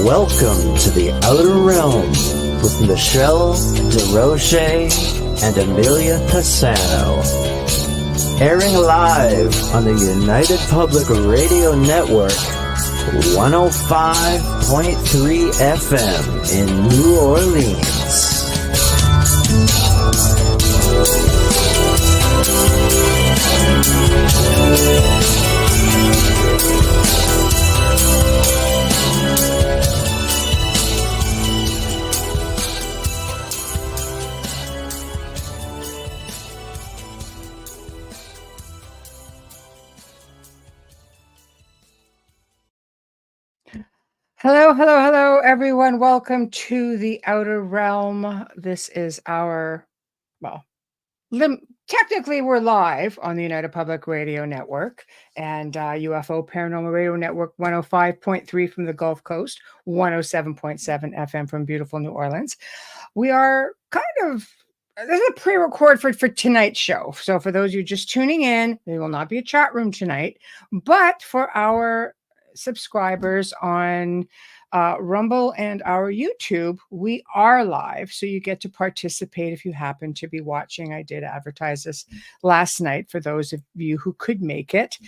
Welcome to the Outer Realm with Michelle Desrochers and Amelia Pisano. Airing live on the United Public Radio Network, 105.3 FM in New Orleans. Hello, everyone. Welcome to the Outer Realm. This is our, technically we're live on the United Public Radio Network and UFO Paranormal Radio Network 105.3 from the Gulf Coast, 107.7 FM from beautiful New Orleans. We are this is a pre-record for tonight's show. So for those of you just tuning in, there will not be a chat room tonight, but for our subscribers on Rumble and our YouTube, we are live, so you get to participate if you happen to be watching. I did advertise this last night for those of you who could make it.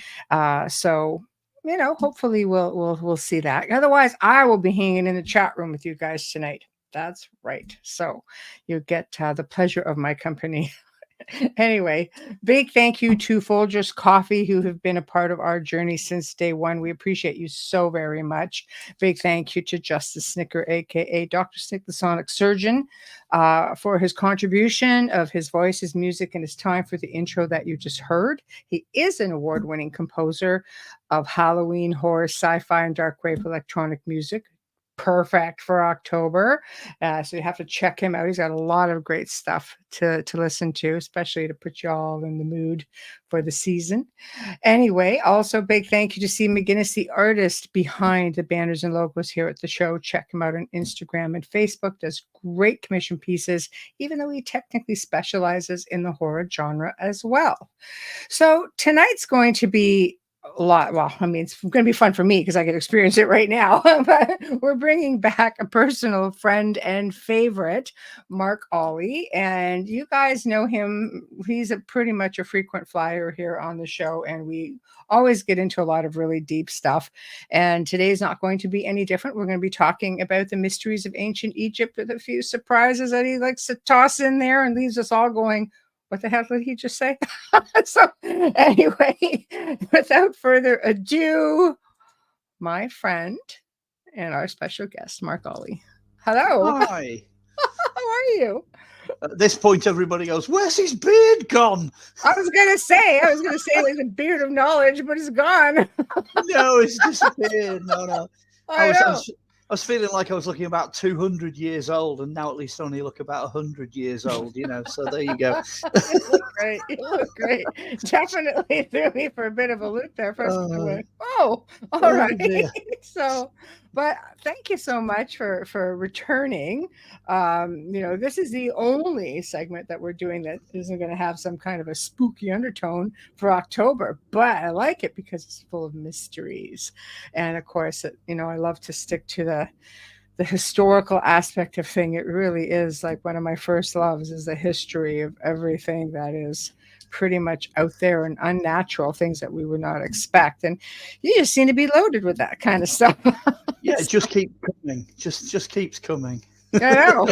So hopefully we'll see that. Otherwise, I will be hanging in the chat room with you guys tonight. That's right. So you get the pleasure of my company. Anyway, big thank you to Folgers Coffee, who have been a part of our journey since day one. We appreciate you so very much. Big thank you to Justice Snicker, aka Dr. Snick, the Sonic Surgeon, for his contribution of his voice, his music, and his time for the intro that you just heard. He is an award-winning composer of Halloween, horror, sci-fi, and dark wave electronic music. Perfect for October. So you have to check him out. He's got a lot of great stuff to listen to, especially to put you all in the mood for the season. Anyway, also big thank you to C. McGinnis, the artist behind the banners and logos here at the show. Check him out on Instagram and Facebook. Does great commission pieces, even though he technically specializes in the horror genre as well. So tonight's going to be a lot. Well, I mean, it's going to be fun for me because I get to experience it right now. But we're bringing back a personal friend and favorite, Mark Olly. And you guys know him. He's pretty much a frequent flyer here on the show. And we always get into a lot of really deep stuff. And today's not going to be any different. We're going to be talking about the mysteries of ancient Egypt with a few surprises that he likes to toss in there and leaves us all going, what the hell did he just say? So anyway, without further ado, my friend and our special guest, Mark Olly. Hello. Hi. How are you? At this point, everybody goes, where's his beard gone? I was going to say like the beard of knowledge, but it's gone. No, it's disappeared. No. I was feeling like I was looking about 200 years old, and now at least only look about 100 years old, so there you go. You look great. Definitely threw me for a bit of a loop there. First, I went, all right. Dear. So, but thank you so much for returning. This is the only segment that we're doing that isn't going to have some kind of a spooky undertone for October, but I like it because it's full of mysteries. And of course, I love to stick to the historical aspect of thing. It really is like one of my first loves is the history of everything that is pretty much out there and unnatural, things that we would not expect. And you just seem to be loaded with that kind of stuff. Yeah, it just keeps coming. Just keeps coming. I know.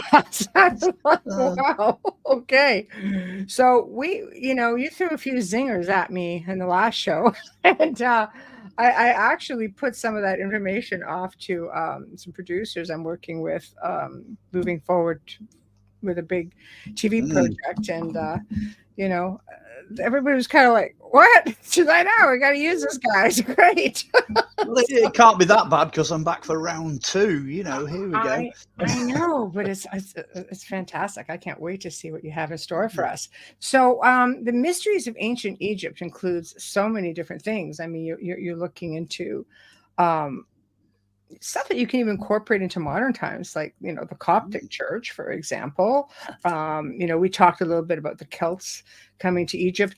Wow. Okay. So you threw a few zingers at me in the last show. And I actually put some of that information off to some producers I'm working with moving forward with a big TV project. And, everybody was kind of like, what? She's like, no, we got to use this guy. It's great. Well, it can't be that bad because I'm back for round 2. Here we go. I know, but it's fantastic. I can't wait to see what you have in store for us. So the mysteries of ancient Egypt includes so many different things. I mean, you're looking into stuff that you can even incorporate into modern times, like, the Coptic Church, for example. We talked a little bit about the Celts coming to Egypt.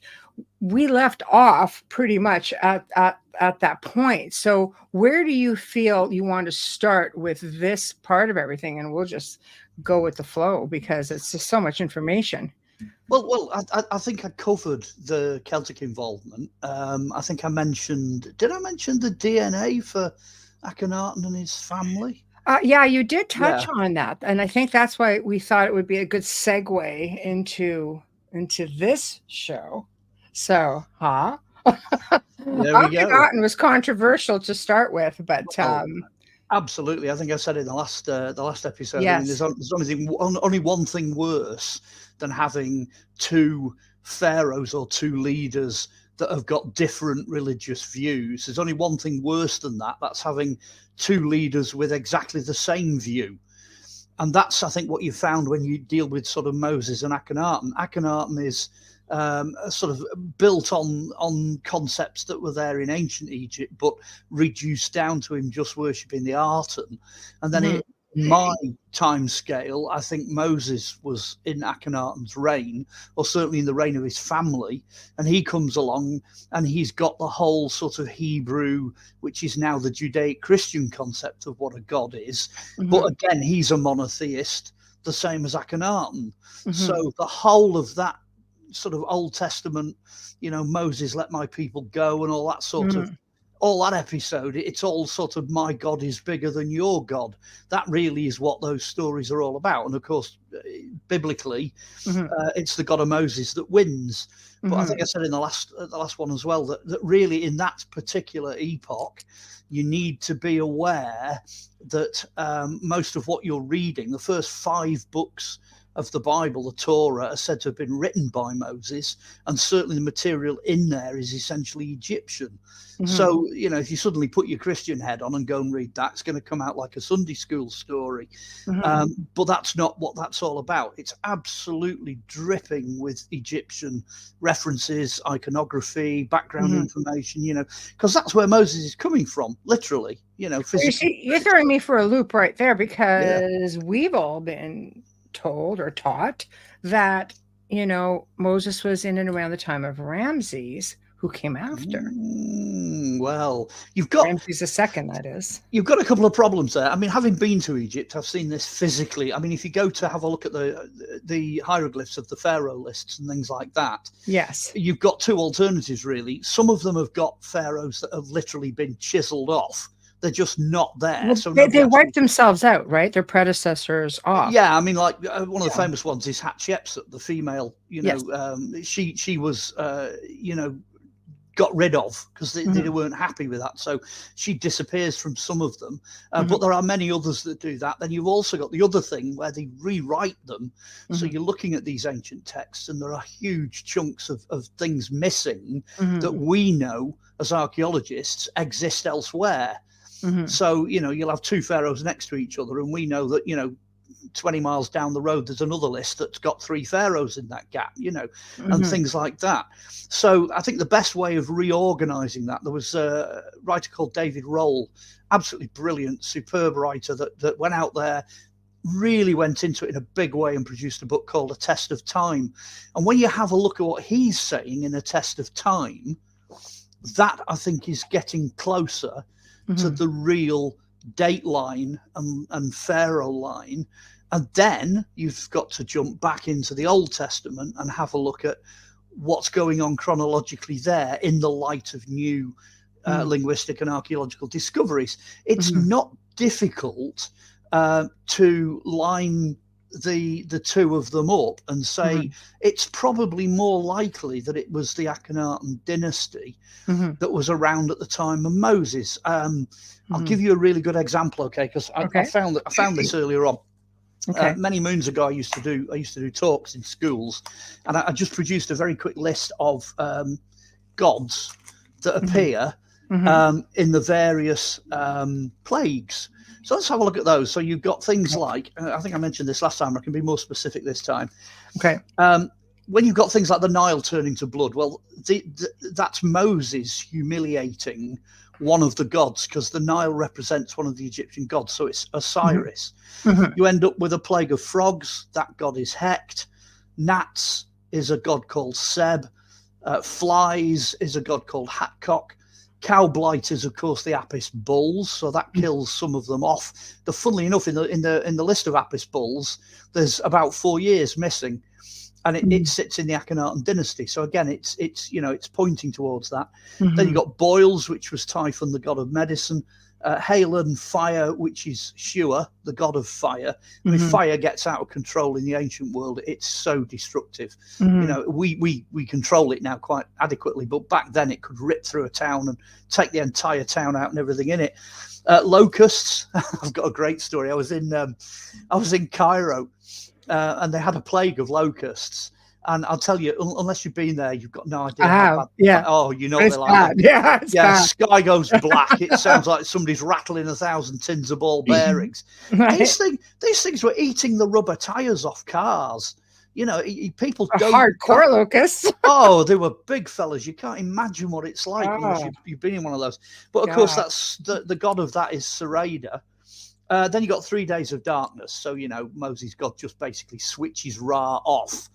We left off pretty much at that point. So where do you feel you want to start with this part of everything? And we'll just go with the flow because it's just so much information. Well, I think I covered the Celtic involvement. I think I mentioned, did I mention the DNA for Akhenaten and his family? Yeah, you did touch on that. And I think that's why we thought it would be a good segue into this show. So, There we go. Akhenaten was controversial to start with, but absolutely. I think I said it in the last episode. Yes. I mean, there's only one thing worse than having two pharaohs or two leaders that have got different religious views. There's only one thing worse than that. That's having two leaders with exactly the same view. And that's, I think, what you found when you deal with sort of Moses and Akhenaten. Akhenaten is sort of built on concepts that were there in ancient Egypt, but reduced down to him just worshipping the Aten. And then in my time scale, I think Moses was in Akhenaten's reign, or certainly in the reign of his family, and he comes along and he's got the whole sort of Hebrew, which is now the Judaic-Christian concept of what a god is. But again, he's a monotheist, the same as Akhenaten. So the whole of that sort of Old Testament, Moses, let my people go, and all that sort of, all that episode, it's all sort of, my God is bigger than your God. That really is what those stories are all about. And of course, biblically, it's the God of Moses that wins. But I think I said in the last one as well, that really in that particular epoch, you need to be aware that most of what you're reading, the first 5 books of the Bible, the Torah, are said to have been written by Moses, and certainly the material in there is essentially Egyptian. So, if you suddenly put your Christian head on and go and read that, it's going to come out like a Sunday school story. But that's not what that's all about. It's absolutely dripping with Egyptian references, iconography, background information, because that's where Moses is coming from, literally, physically. You see, you're throwing me for a loop right there, because we've all been told or taught that Moses was in and around the time of Ramses, who came after. Well, you've got Ramses II, that is. You've got a couple of problems there. I mean, having been to Egypt, I've seen this physically. I mean, if you go to have a look at the hieroglyphs of the pharaoh lists and things like that, yes, you've got 2 alternatives really. Some of them have got pharaohs that have literally been chiseled off. They're just not there. Well, so they wiped themselves out, right? Their predecessors off. Yeah, I mean, like one of the famous ones is Hatshepsut, the female. She was, got rid of because they weren't happy with that. So she disappears from some of them. But there are many others that do that. Then you've also got the other thing where they rewrite them. So you're looking at these ancient texts and there are huge chunks of things missing that we know as archaeologists exist elsewhere. So, you'll have 2 pharaohs next to each other, and we know that, 20 miles down the road, there's another list that's got 3 pharaohs in that gap, and things like that. So I think the best way of reorganizing that, there was a writer called David Roll, absolutely brilliant, superb writer that went out there, really went into it in a big way and produced a book called A Test of Time. And when you have a look at what he's saying in A Test of Time, that I think is getting closer to the real date line and pharaoh line. And then you've got to jump back into the Old Testament and have a look at what's going on chronologically there in the light of new linguistic and archaeological discoveries. It's not difficult to line the 2 of them up and say it's probably more likely that it was the Akhenaten dynasty that was around at the time of Moses. I'll give you a really good example, because I found this earlier on. Many moons ago, I used to do talks in schools, and I just produced a very quick list of gods that appear in the various plagues. So let's have a look at those. So you've got things like, I think I mentioned this last time, I can be more specific this time. When you've got things like the Nile turning to blood, well, that's Moses humiliating one of the gods, because the Nile represents one of the Egyptian gods. So it's Osiris. Mm-hmm. You end up with a plague of frogs. That god is Hecht. Gnats is a god called Seb. Flies is a god called Hatcock. Cow blight is, of course, the Apis bulls, so that kills some of them off. Funnily enough, in the list of Apis bulls, there's about 4 years missing, and it sits in the Akhenaten dynasty. So again, it's pointing towards that. Then you got boils, which was Typhon, the god of medicine. Hail and fire, which is Shua, the god of fire. I mean, fire gets out of control in the ancient world. It's so destructive. We control it now quite adequately, but back then it could rip through a town and take the entire town out and everything in it. Locusts. I've got a great story. I was in Cairo, and they had a plague of locusts. And I'll tell you, unless you've been there, you've got no idea. How bad, yeah. Oh, you know it's they're like. bad. Yeah, it's bad. Sky goes black. It sounds like somebody's rattling 1,000 tins of ball bearings. Right. These things were eating the rubber tires off cars. People A don't. hardcore locusts. Oh, they were big fellas. You can't imagine what it's like unless you've been in one of those. But of course, that's the god of that is Sarada. Then you got 3 days of darkness. So Moses' God just basically switches Ra off.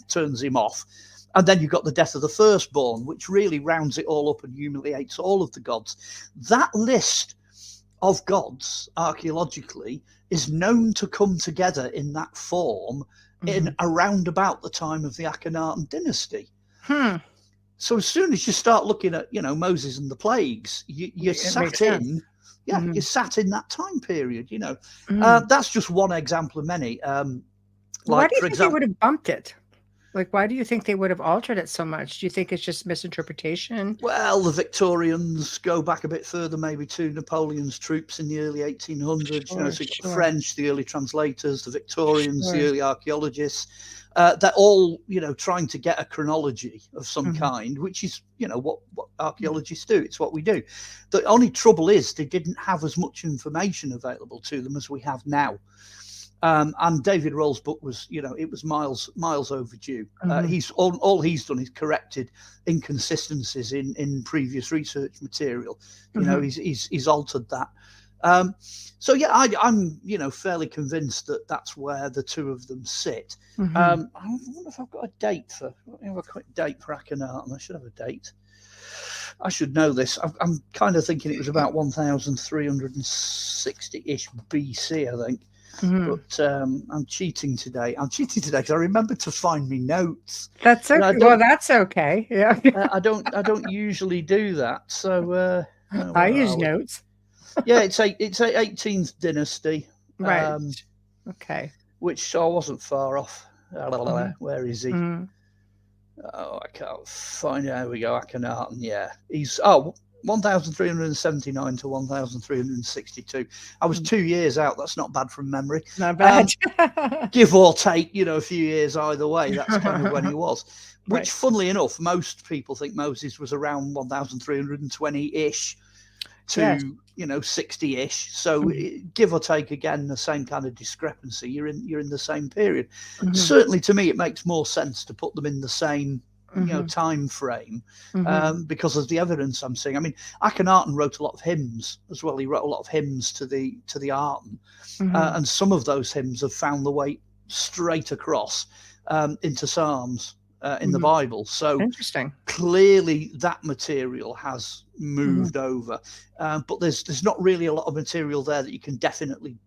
Turns him off. And then you've got the death of the firstborn, which really rounds it all up and humiliates all of the gods. That list of gods, archaeologically, is known to come together in that form in around about the time of the Akhenaten dynasty. So as soon as you start looking at, Moses and the plagues, you're sat in. You sat in that time period, That's just one example of many. Why do you think they would have bumped it? Like, why do you think they would have altered it so much? Do you think it's just misinterpretation? Well, the Victorians go back a bit further, maybe to Napoleon's troops in the early 1800s. So you've got the French, the early translators, the Victorians, the early archaeologists. They're all, trying to get a chronology of some kind, which is, what archaeologists do. It's what we do. The only trouble is they didn't have as much information available to them as we have now. And David Roll's book was, it was miles overdue. He's all he's done is corrected inconsistencies in previous research material. He's altered that. So yeah, I'm fairly convinced that that's where the two of them sit. I wonder if I've got a date for. Let me have a quick date for Akhenaten. I should have a date. I should know this. I'm kind of thinking it was about 1360-ish BC, I think. But I'm cheating today. Because I remember to find me notes. That's okay. Well, that's okay. Yeah. I don't usually do that. So I use notes. Yeah, it's a 18th dynasty. Right. Okay. Which I wasn't far off. Where is he? Oh, I can't find it. There we go. Akhenaten. Yeah. He's 1379 to 1362. I was 2 years out. That's not bad from memory. Not bad. Give or take, a few years either way. That's kind of when he was. Which, funnily enough, most people think Moses was around 1320-ish to 60-ish. So give or take, again, the same kind of discrepancy. You're in the same period. Certainly, to me, it makes more sense to put them in the same time frame because of the evidence I'm seeing. I mean, Akhenaten wrote a lot of hymns as well. He wrote a lot of hymns to the Arten, and some of those hymns have found the way straight across into Psalms in the Bible. So interesting. Clearly, that material has moved over, but there's not really a lot of material there that you can definitely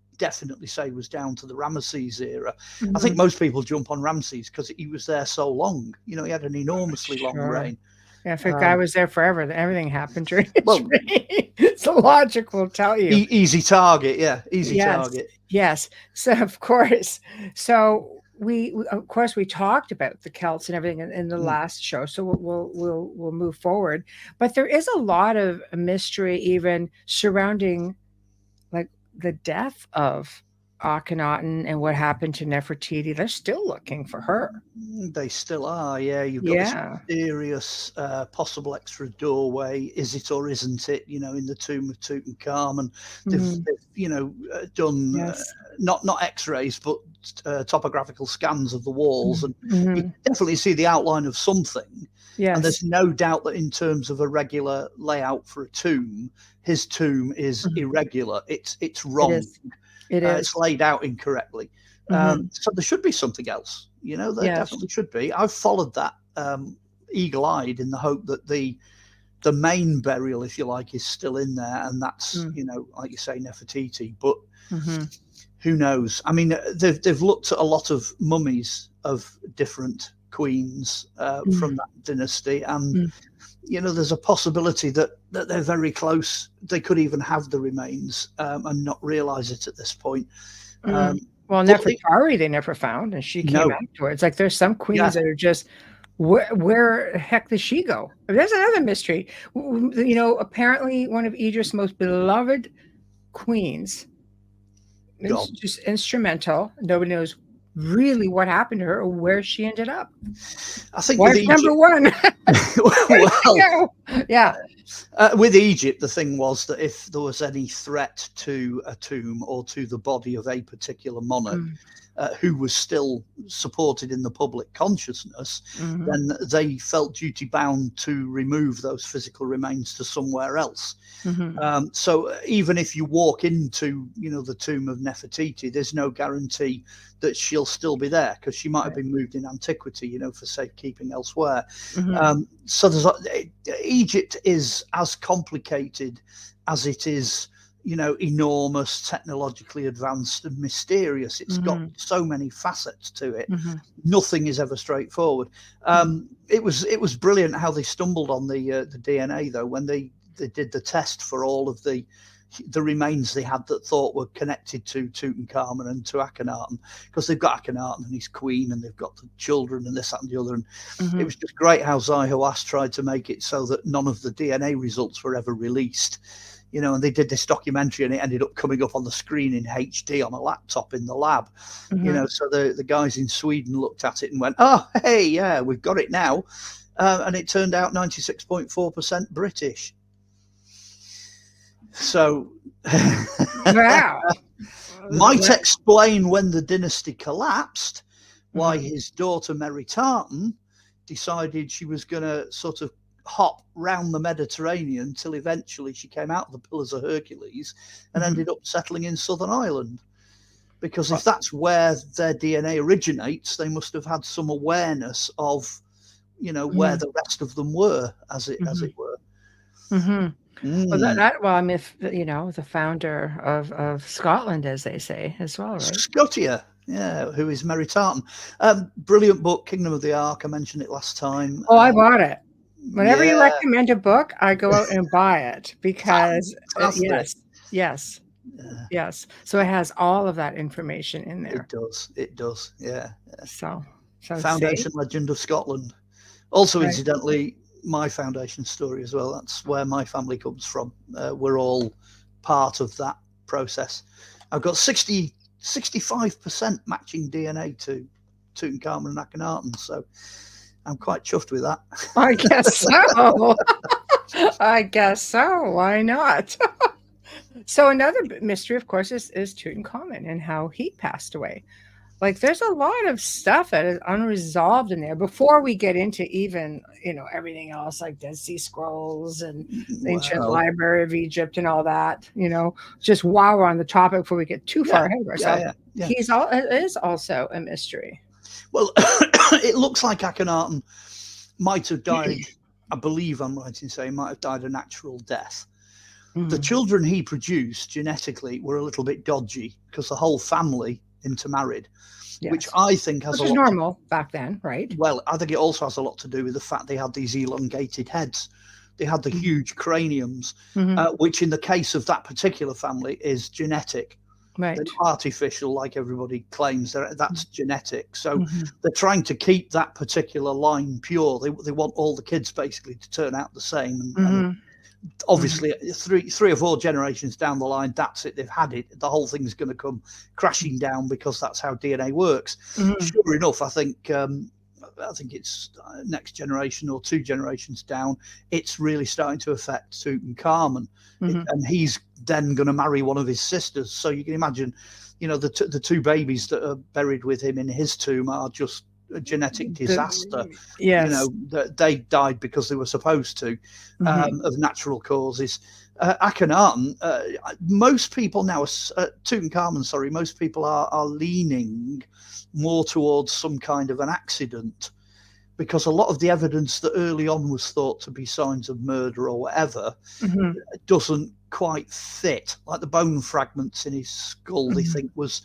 say was down to the Ramesses era. I think most people jump on Ramses because he was there so long. He had an enormously long reign. Yeah, if a guy was there forever, then everything happened during his reign. So logic will tell you. Easy target, yeah. Target. Yes. So of course. So we talked about the Celts and everything in the last show. So we'll move forward. But there is a lot of mystery even surrounding like the death of Akhenaten and what happened to Nefertiti. They're still looking for her. They still are, yeah. You've got this mysterious possible extra doorway. Is it or isn't it? In the tomb of Tutankhamun, they've done not X-rays, but topographical scans of the walls, and you definitely see the outline of something. Yes. And there's no doubt that in terms of a regular layout for a tomb, his tomb is irregular. It's wrong. It is. It's laid out incorrectly. So there should be something else. There definitely should be. I've followed that eagle-eyed in the hope that the main burial, if you like, is still in there, and that's like you say, Nefertiti. But who knows? I mean, they've looked at a lot of mummies of different queens from that dynasty, and there's a possibility that they're very close. They could even have the remains and not realize it at this point. Well, Nefertari they never found, and she came afterwards. Like, there's some queens that are just, where the heck did she go? There's another mystery. Apparently one of Idris' most beloved queens is just instrumental. Nobody knows really what happened to her or where she ended up. I think wife number one. With Egypt, the thing was that if there was any threat to a tomb or to the body of a particular monarch who was still supported in the public consciousness, then they felt duty bound to remove those physical remains to somewhere else. So even if you walk into the tomb of Nefertiti, there's no guarantee that she'll still be there, because she might have been moved in antiquity, for safekeeping elsewhere. So Egypt is as complicated as it is enormous, technologically advanced and mysterious. It's got so many facets to it. Nothing is ever straightforward. It was brilliant how they stumbled on the DNA, though, when they did the test for all of the remains they had that thought were connected to Tutankhamun and to Akhenaten, because they've got Akhenaten and his queen, and they've got the children and this, that and the other. And it was just great how Zahi tried to make it so that none of the DNA results were ever released. And they did this documentary, and it ended up coming up on the screen in HD on a laptop in the lab. So the guys in Sweden looked at it and went, "Oh, hey, yeah, we've got it now," and it turned out 96.4% British. So, wow. Might explain when the dynasty collapsed, why his daughter Mary Tartan decided she was going to sort of hop round the Mediterranean till eventually she came out of the Pillars of Hercules and ended up settling in Southern Ireland. Because if that's where their DNA originates, they must have had some awareness of, where the rest of them were, as it were. Well, I mean, the founder of Scotland, as they say, as well, right? Scotia, who is Mary Tartan. Brilliant book, Kingdom of the Ark. I mentioned it last time. Oh, I bought it. Whenever you recommend a book, I go out and buy it, because yes. So it has all of that information in there. It does. Yeah. So Foundation Legend of Scotland. Also, incidentally, my foundation story as well. That's where my family comes from. We're all part of that process. I've got 65% matching DNA to Tutankhamun and Akhenaten, so I'm quite chuffed with that. I guess so. I guess so. Why not? So another mystery, of course, is Tutankhamun and how he passed away. Like, there's a lot of stuff that is unresolved in there before we get into even, everything else, like Dead Sea Scrolls and the ancient Library of Egypt and all that, just while we're on the topic, before we get too far ahead of ourselves. It is also a mystery. Well, it looks like Akhenaten might have died, I believe I'm right in saying, might have died a natural death. The children he produced genetically were a little bit dodgy, because the whole family intermarried, which I think has which was normal back then, right? Well, I think it also has a lot to do with the fact they had these elongated heads. They had the huge craniums, which in the case of that particular family is genetic. Right. They're not artificial, like everybody claims. That's genetic. So they're trying to keep that particular line pure. They want all the kids basically to turn out the same. And obviously, three or four generations down the line, that's it. They've had it. The whole thing's going to come crashing down, because that's how DNA works. Sure enough, I think it's next generation or two generations down, it's really starting to affect Tutankhamun, and he's then going to marry one of his sisters. So you can imagine, the two babies that are buried with him in his tomb are just a genetic disaster. Yes. You know, that they died because they were supposed to, of natural causes. Akhenaten, most people now, Tutankhamun, sorry, most people are leaning more towards some kind of an accident, because a lot of the evidence that early on was thought to be signs of murder or whatever doesn't quite fit. Like the bone fragments in his skull, they think was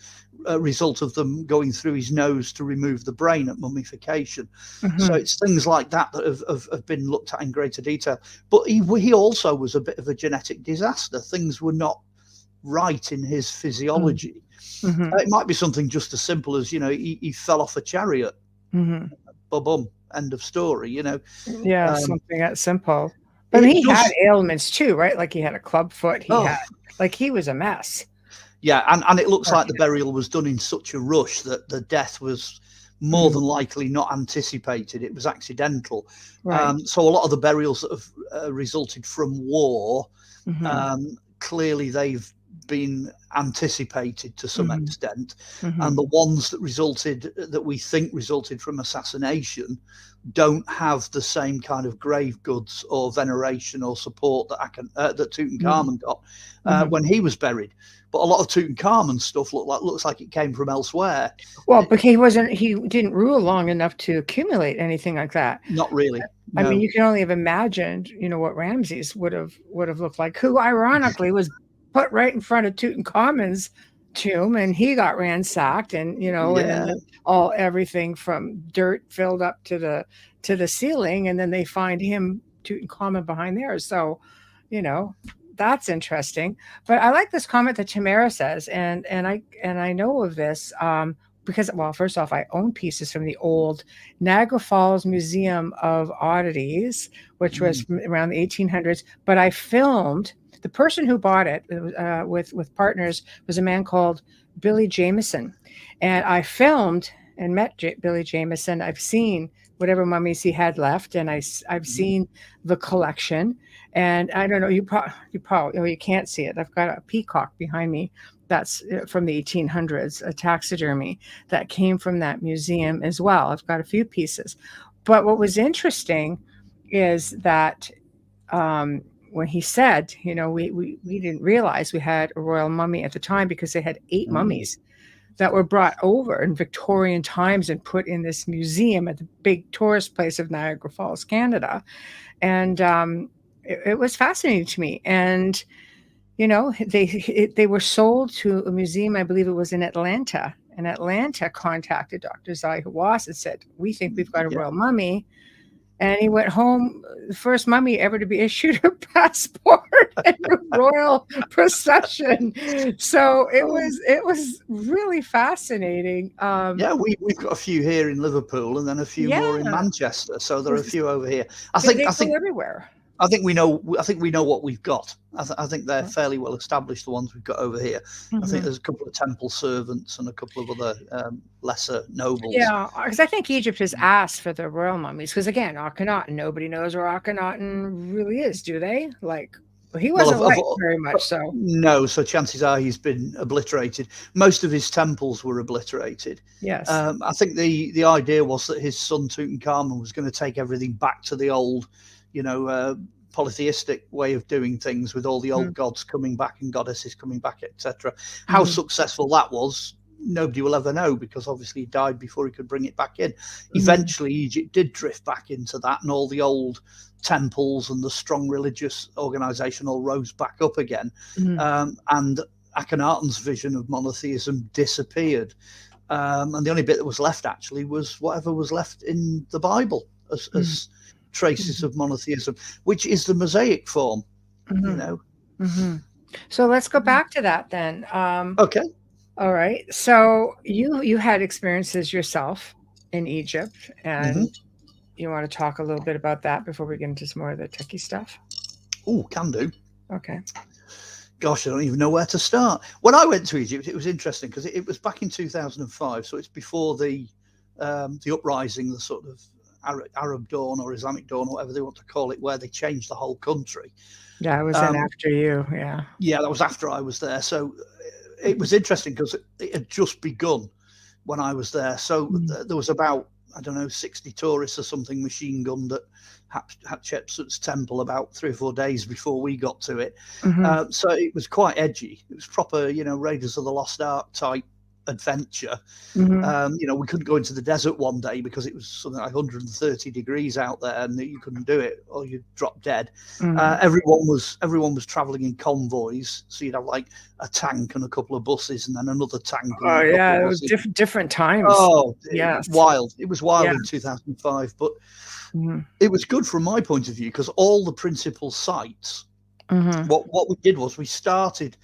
a result of them going through his nose to remove the brain at mummification. So it's things like that that have been looked at in greater detail. But he also was a bit of a genetic disaster. Things were not right in his physiology. It might be something just as simple as, you know, he fell off a chariot. Boom, end of story, you know. Yeah, something that simple. But he had ailments too, right? Like he had a club foot. He had, like, he was a mess. Yeah, and it looks like the burial was done in such a rush that the death was more than likely not anticipated. It was accidental. Right. So a lot of the burials that have resulted from war, clearly they've been anticipated to some extent, and the ones that we think resulted from assassination don't have the same kind of grave goods or veneration or support that Tutankhamun got when he was buried. But a lot of Tutankhamun stuff looks like it came from elsewhere. Well, but he didn't rule long enough to accumulate anything like that. Not really. I mean, you can only have imagined, you know, what Ramses would have looked like, who ironically was put right in front of Tutankhamun's tomb, and he got ransacked, and, you know, and then everything from dirt filled up to the ceiling, and then they find him, Tutankhamun, behind there. So, you know, that's interesting. But I like this comment that Tamara says, and I know of this because, well, first off, I own pieces from the old Niagara Falls Museum of Oddities, which was around the 1800s. But I filmed. The person who bought it with partners was a man called Billy Jameson, and I filmed and met Billy Jameson. I've seen whatever mummies he had left, and I've seen the collection. And I don't know, you probably you can't see it. I've got a peacock behind me that's from the 1800s, a taxidermy that came from that museum as well. I've got a few pieces. But what was interesting is that when he said, you know, we didn't realize we had a royal mummy at the time, because they had 8 mummies that were brought over in Victorian times and put in this museum at the big tourist place of Niagara Falls, Canada. And it was fascinating to me. And, you know, they were sold to a museum, I believe it was in Atlanta. And Atlanta contacted Dr. Zai Hawass and said, we think we've got a royal mummy. And he went home, the first mummy ever to be issued a passport and a royal procession. So it was really fascinating. We've got a few here in Liverpool, and then a few more in Manchester. So there are a few over here. I think everywhere. I think we know what we've got. I think they're fairly well established, the ones we've got over here. I think there's a couple of temple servants and a couple of other lesser nobles. Yeah, because I think Egypt has asked for the royal mummies. Because again, Akhenaten, nobody knows where Akhenaten really is, do they? Like, he wasn't liked very much. So no, so chances are he's been obliterated. Most of his temples were obliterated. Yes, I think the idea was that his son Tutankhamun was going to take everything back to the old, you know, polytheistic way of doing things, with all the old gods coming back and goddesses coming back, etc. How successful that was, nobody will ever know, because obviously he died before he could bring it back in. Eventually, Egypt did drift back into that, and all the old temples and the strong religious organization all rose back up again. And Akhenaten's vision of monotheism disappeared. And the only bit that was left actually was whatever was left in the Bible as traces of monotheism, which is the Mosaic form, you know. So let's go back to that then. Okay. All right. So you had experiences yourself in Egypt, and you want to talk a little bit about that before we get into some more of the techie stuff? Oh, can do. Okay. Gosh, I don't even know where to start. When I went to Egypt, it was interesting because it was back in 2005, so it's before the uprising, the sort of Arab dawn or Islamic dawn, or whatever they want to call it, where they changed the whole country. Yeah, I was in after you. Yeah, that was after I was there. So it was interesting because it had just begun when I was there. So there was about I don't know, 60 tourists or something machine gunned at Hatshepsut's temple about 3 or 4 days before we got to it. So it was quite edgy. It was proper, Raiders of the Lost Ark type adventure. We couldn't go into the desert one day because it was something like 130 degrees out there, and you couldn't do it or you'd drop dead. Everyone was traveling in convoys, so you'd have like a tank and a couple of buses, and then another tank. Oh yeah, it was different times. Oh yeah, wild. It was wild in 2005, but it was good from my point of view because all the principal sites. What we did was we started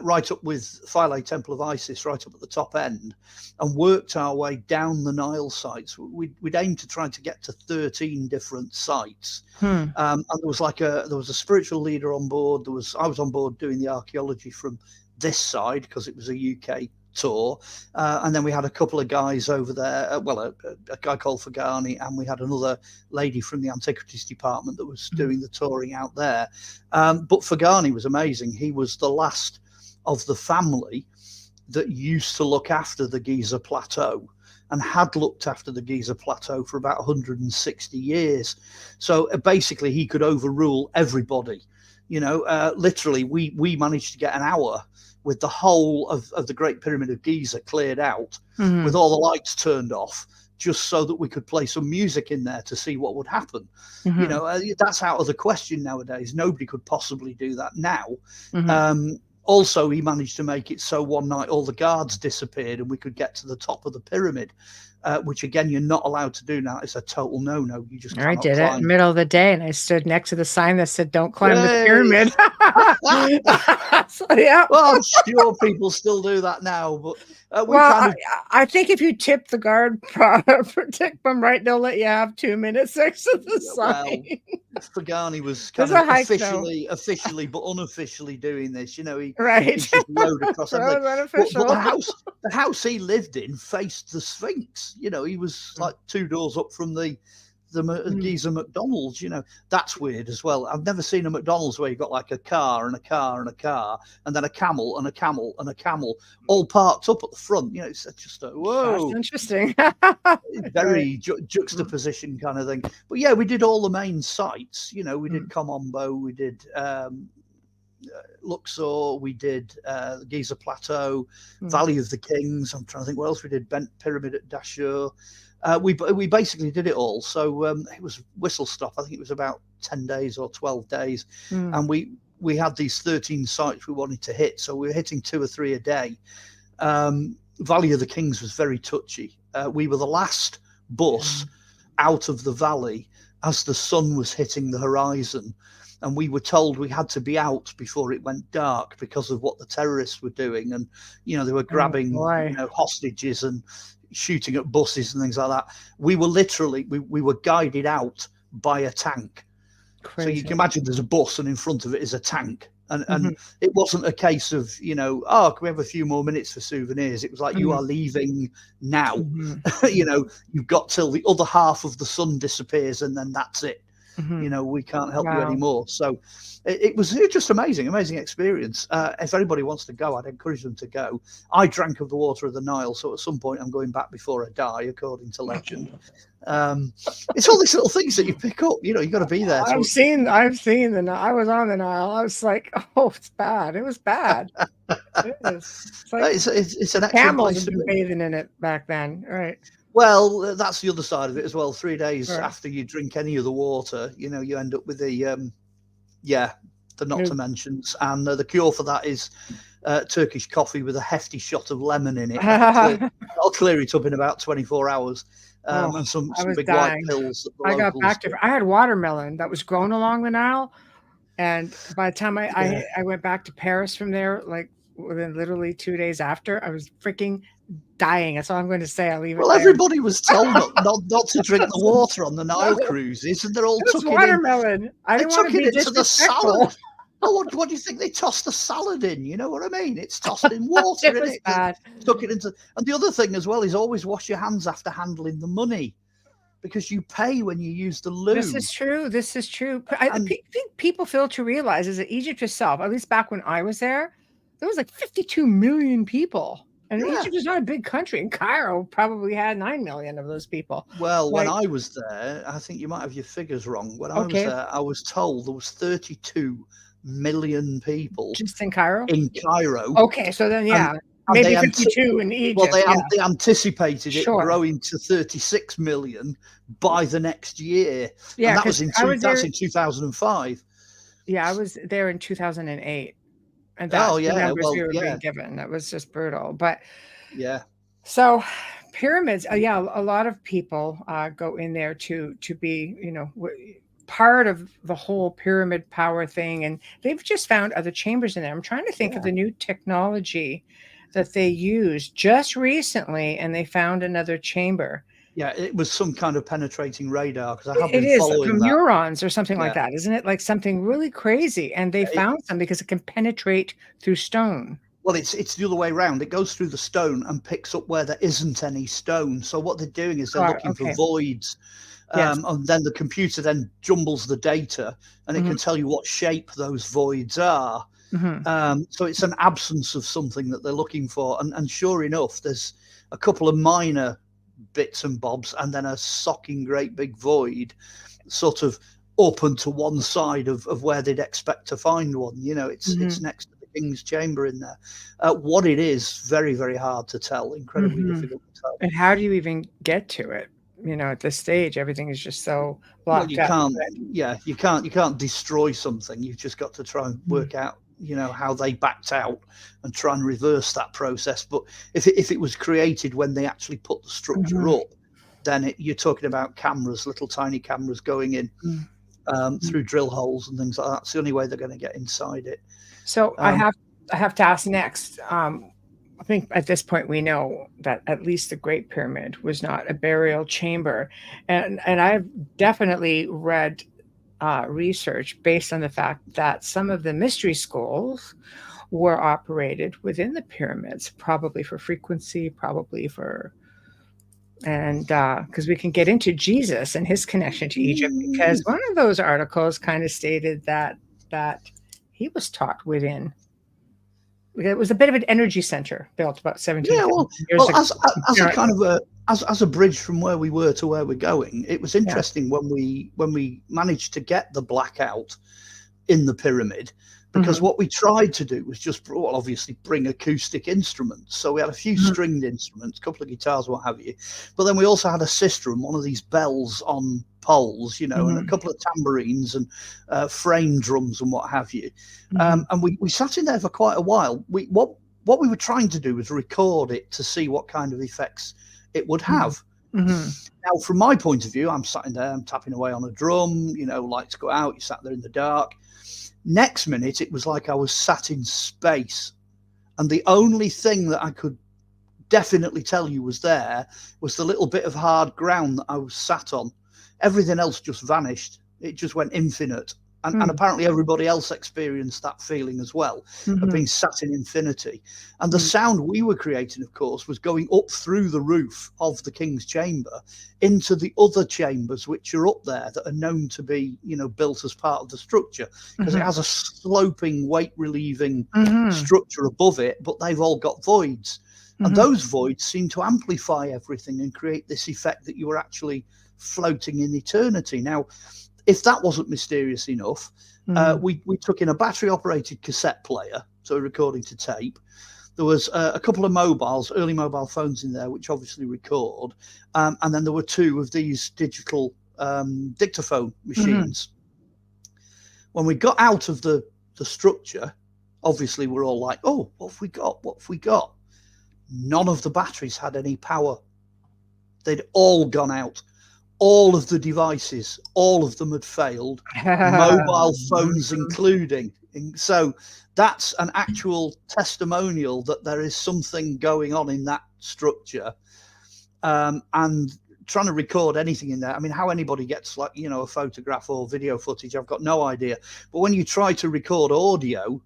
right up with Philae Temple of Isis, right up at the top end, and worked our way down the Nile sites. We'd aimed to try to get to 13 different sites, and there was a spiritual leader on board. I was on board doing the archaeology from this side because it was a UK tour, and then we had a couple of guys over there. A guy called Fagani, and we had another lady from the Antiquities department that was doing the touring out there. But Fagani was amazing. He was the last of the family that used to look after the Giza Plateau and had looked after the Giza Plateau for about 160 years. So basically he could overrule everybody. Literally we managed to get an hour with the whole of the Great Pyramid of Giza cleared out, with all the lights turned off, just so that we could play some music in there to see what would happen. That's out of the question nowadays. Nobody could possibly do that now. Also, he managed to make it so one night all the guards disappeared and we could get to the top of the pyramid, which again, you're not allowed to do now. It's a total no-no. You just cannot did climb. it in the middle of the day, and I stood next to the sign that said, "Don't climb the pyramid." So, yeah. Well, I'm sure people still do that now, but I think if you tip the guard tip them right, they'll let you have 2 minutes next to the sign. Well, Fagani was kind of officially, but unofficially doing this. He just rode across everything. But the house he lived in faced the Sphinx. He was like 2 doors up from the Giza McDonald's. That's weird as well. I've never seen a McDonald's where you've got like a car and a car and a car and then a camel and a camel and a camel all parked up at the front. It's just whoa. That's interesting. Very juxtaposition kind of thing. But yeah, we did all the main sites. We did Komombo, we did Luxor, we did the Giza Plateau, Valley of the Kings. I'm trying to think what else we did. Bent Pyramid at Dashur. We basically did it all. So it was whistle stop. I think it was about 10 days or 12 days. And we had these 13 sites we wanted to hit. So we were hitting 2 or 3 a day. Valley of the Kings was very touchy. We were the last bus out of the valley as the sun was hitting the horizon. And we were told we had to be out before it went dark because of what the terrorists were doing. And, they were grabbing hostages and shooting at buses and things like that. We were literally, we were guided out by a tank. Crazy. So you can imagine there's a bus and in front of it is a tank. And it wasn't a case of, can we have a few more minutes for souvenirs? It was like, you are leaving now. You've got till the other half of the sun disappears and then that's it. We can't help you anymore. So it was just amazing experience. If anybody wants to go, I'd encourage them to go. I drank of the water of the Nile, so at some point I'm going back before I die, according to legend. It's all these little things that you pick up. You got to be there. I've seen the Nile. I was on the Nile. I was like, oh, it's bad. It was bad. It is. It's like it's an excellent camels place to be bathing in it back then, right? Well, that's the other side of it as well. 3 days after you drink any of the water, you end up with the not to mentions. And the cure for that is Turkish coffee with a hefty shot of lemon in it. I'll clear it up in about 24 hours. And some big white pills. I got back to. I had watermelon that was grown along the Nile, and by the time I went back to Paris from there, like within literally 2 days after, I was freaking dying. That's all I'm going to say. I'll leave it. Well, everybody was told not to drink the water on the Nile cruises, and they're all took watermelon. I didn't want to be into the salad. Oh, what do you think they tossed the salad in? You know what I mean? It's tossed in water. It was bad. Took it into. And the other thing as well is always wash your hands after handling the money, because you pay when you use the loo. This is true. I think people fail to realize is that Egypt itself, at least back when I was there was like 52 million people. And Yeah. Egypt is not a big country. And Cairo probably had 9 million of those people. Well, when I was there, I think you might have your figures wrong. When I was there, I was told there was 32 million people just in Cairo. Okay, so then and maybe 52 in Egypt. Well, they anticipated it growing to 36 million by the next year. Yeah, and that was in 2005. Yeah, I was there in 2008. And that's the numbers we were being given. That was just brutal. But yeah. So pyramids, a lot of people go in there to be, part of the whole pyramid power thing. And they've just found other chambers in there. I'm trying to think of the new technology that they used just recently, and they found another chamber. Yeah, it was some kind of penetrating radar, because I have It been is following from that. neurons or something like that, isn't it? Like something really crazy. And they found some because it can penetrate through stone. Well, it's the other way around. It goes through the stone and picks up where there isn't any stone. So what they're doing is they're looking for voids. And then the computer then jumbles the data, and it can tell you what shape those voids are. So it's an absence of something that they're looking for. And sure enough, there's a couple of minor bits and bobs, and then a socking great big void sort of up and to one side of where they'd expect to find one. It's next to the King's Chamber in there. What it is, very, very hard to tell, incredibly difficult to tell. And how do you even get to it? At this stage, everything is just so blocked out. You can't destroy something. You've just got to try and work out how they backed out and try and reverse that process. But if it was created when they actually put the structure up, then you're talking about cameras, little tiny cameras going in through drill holes and things like that. That's the only way they're going to get inside it. So I have to ask next. I think at this point we know that at least the Great Pyramid was not a burial chamber, and I've definitely read research based on the fact that some of the mystery schools were operated within the pyramids, probably for frequency, because we can get into Jesus and his connection to Egypt, because one of those articles kind of stated that he was taught within. It was a bit of an energy center built about 17 years ago. As a kind of as a bridge from where we were to where we're going, it was interesting when we managed to get the blackout in the pyramid, because what we tried to do was just obviously bring acoustic instruments. So we had a few stringed instruments, a couple of guitars, what have you, but then we also had a sistrum, one of these bells on poles, and a couple of tambourines and frame drums and what have you. And we sat in there for quite a while. What we were trying to do was record it to see what kind of effects it would have. Now, from my point of view, I'm sat in there, I'm tapping away on a drum, lights go out, you sat there in the dark. Next minute, it was like I was sat in space. And the only thing that I could definitely tell you was there was the little bit of hard ground that I was sat on. Everything else just vanished. It just went infinite. And apparently everybody else experienced that feeling as well, of being sat in infinity. And the sound we were creating, of course, was going up through the roof of the King's Chamber into the other chambers which are up there that are known to be, built as part of the structure, because it has a sloping, weight-relieving structure above it, but they've all got voids. And those voids seem to amplify everything and create this effect that you were actually floating in eternity. Now, if that wasn't mysterious enough, we took in a battery-operated cassette player, so recording to tape. There was a couple of early mobile phones in there, which obviously record. And then there were two of these digital dictaphone machines. When we got out of the structure, obviously we're all like, oh, what have we got? What have we got? None of the batteries had any power. They'd all gone out. All of the devices, all of them had failed, mobile phones including. So that's an actual testimonial that there is something going on in that structure. And trying to record anything in there, I mean, how anybody gets a photograph or video footage, I've got no idea. But when you try to record audio,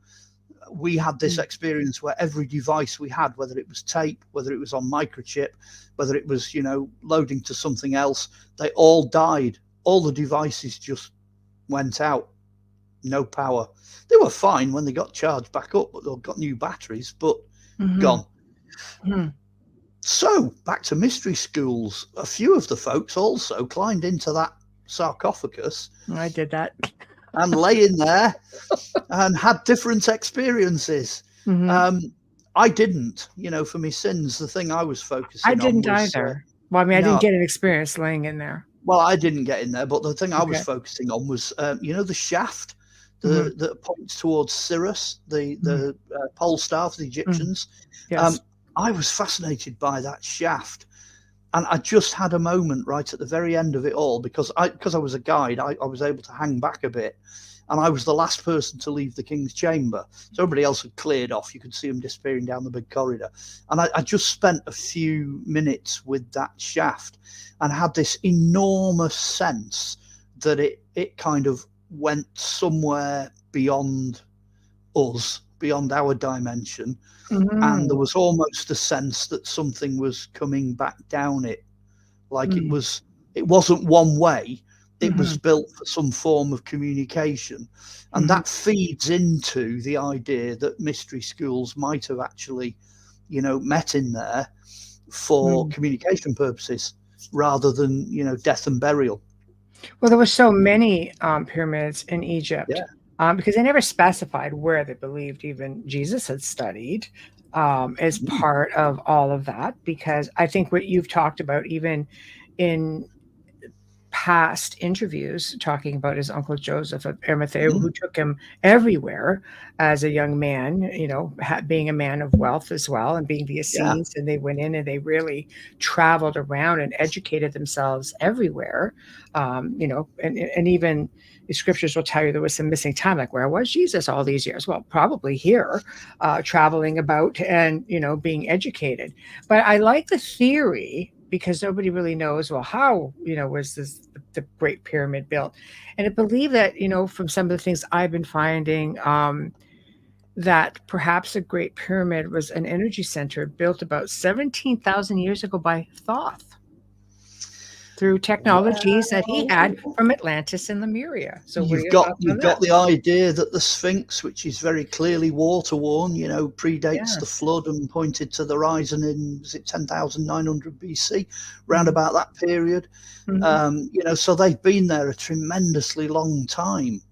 we had this experience where every device we had, whether it was tape, whether it was on microchip, whether it was, loading to something else, they all died. All the devices just went out. No power. They were fine when they got charged back up, but they've got new batteries, but gone. So back to mystery schools. A few of the folks also climbed into that sarcophagus. I did that. And lay in there and had different experiences. I didn't, for my sins. The thing I was focusing on. I didn't either. Well, I mean, I didn't get an experience laying in there. Well, I didn't get in there, but the thing I was focusing on was, the shaft that points towards Sirius, the pole star for the Egyptians. Yes. I was fascinated by that shaft. And I just had a moment right at the very end of it all, because I was a guide, I was able to hang back a bit, and I was the last person to leave the king's chamber. So everybody else had cleared off. You could see them disappearing down the big corridor. And I just spent a few minutes with that shaft and had this enormous sense that it kind of went somewhere beyond us, beyond our dimension. And there was almost a sense that something was coming back down it, like it wasn't one way. It was built for some form of communication, and that feeds into the idea that mystery schools might have actually, met in there for communication purposes rather than death and burial. Well, there were so many pyramids in Egypt. Because they never specified where they believed even Jesus had studied as part of all of that. Because I think what you've talked about, even in past interviews, talking about his uncle Joseph of Arimathea, who took him everywhere as a young man, being a man of wealth as well, and being the Essenes, and they went in and they really traveled around and educated themselves everywhere, and even the scriptures will tell you there was some missing time, like where was Jesus all these years? Well, probably here, traveling about and, being educated. But I like the theory, because nobody really knows, well, how, was the Great Pyramid built? And I believe that, from some of the things I've been finding, that perhaps the Great Pyramid was an energy center built about 17,000 years ago by Thoth, through technologies that he had from Atlantis and Lemuria. So you've got the idea that the Sphinx, which is very clearly water worn, predates the flood and pointed to the horizon in 10,900 BC, round about that period. So they've been there a tremendously long time.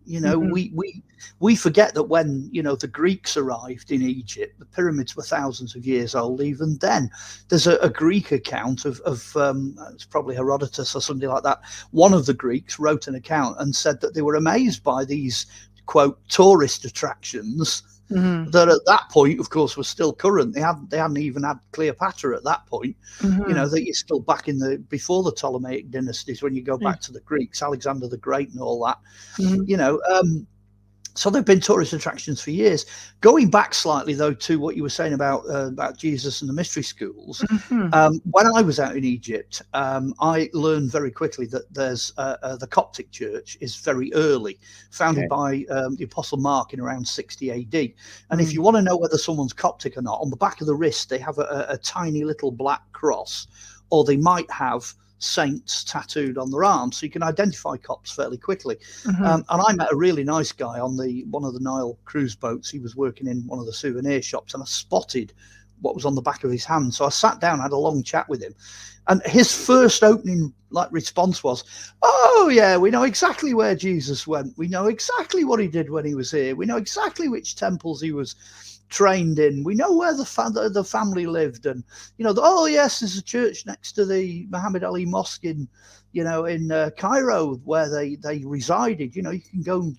We forget that when the Greeks arrived in Egypt, the pyramids were thousands of years old. Even then, there's a Greek account of it's probably Herodotus or something like that. One of the Greeks wrote an account and said that they were amazed by these, quote, tourist attractions that at that point, of course, were still current. They hadn't even had Cleopatra at that point. That you're still back in before the Ptolemaic dynasties, when you go back to the Greeks, Alexander the Great and all that. So they've been tourist attractions for years. Going back slightly, though, to what you were saying about Jesus and the mystery schools, when I was out in Egypt, I learned very quickly that there's the Coptic Church is very early, founded by the Apostle Mark in around 60 AD. And if you want to know whether someone's Coptic or not, on the back of the wrist, they have a tiny little black cross, or they might have saints tattooed on their arms, so you can identify Copts fairly quickly. And I met a really nice guy on one of the Nile cruise boats. He was working in one of the souvenir shops, and I spotted what was on the back of his hand. So I sat down, had a long chat with him, and his first opening response was, "Oh yeah, we know exactly where Jesus went. We know exactly what he did when he was here. We know exactly which temples he was trained in. We know where the family lived, and oh yes, there's a church next to the Muhammad Ali Mosque in Cairo where they resided. You can go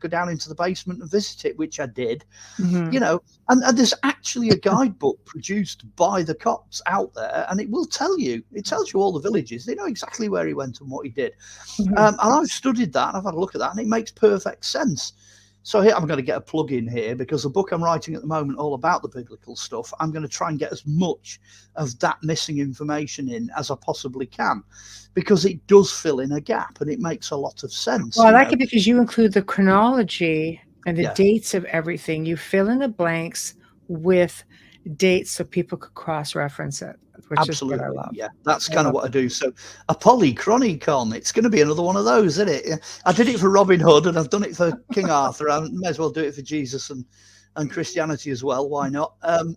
down into the basement and visit it," which I did. And there's actually a guidebook produced by the Copts out there, and it tells you all the villages. They know exactly where he went and what he did. And I've studied that, and I've had a look at that, and it makes perfect sense. So here I'm going to get a plug in here, because the book I'm writing at the moment, all about the biblical stuff, I'm going to try and get as much of that missing information in as I possibly can, because it does fill in a gap and it makes a lot of sense. Well, I like it because you include the chronology and the dates of everything. You fill in the blanks with dates so people could cross-reference it, which Absolutely. is what I love. Yeah, that's kind of what I do. So a polychronicon, it's going to be another one of those, isn't it? I did it for Robin Hood, and I've done it for King Arthur. I may as well do it for Jesus and and Christianity as well. Why not?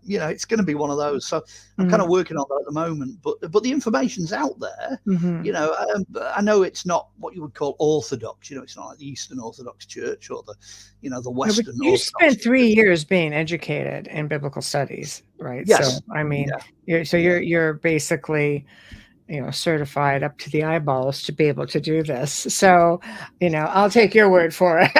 It's going to be one of those. So I'm kind of working on that at the moment. But the information's out there. I know it's not what you would call orthodox. It's not like the Eastern Orthodox Church or the Western. You Orthodox spent 3 years being educated in biblical studies, right? Yes. So I mean, you're basically, certified up to the eyeballs to be able to do this. So, I'll take your word for it.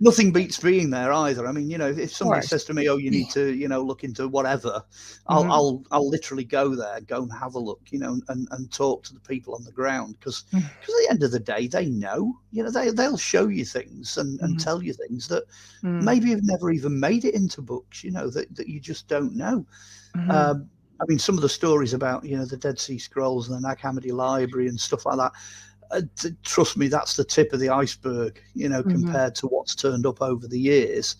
Nothing beats being there either. I mean, if somebody says to me, "Oh, you need to, look into whatever," I'll literally go there, go and have a look, and talk to the people on the ground because at the end of the day, they know, they'll show you things and tell you things that maybe have never even made it into books, that you just don't know. I mean, some of the stories about, the Dead Sea Scrolls and the Nag Hammadi Library and stuff like that, trust me, that's the tip of the iceberg, compared to what's turned up over the years.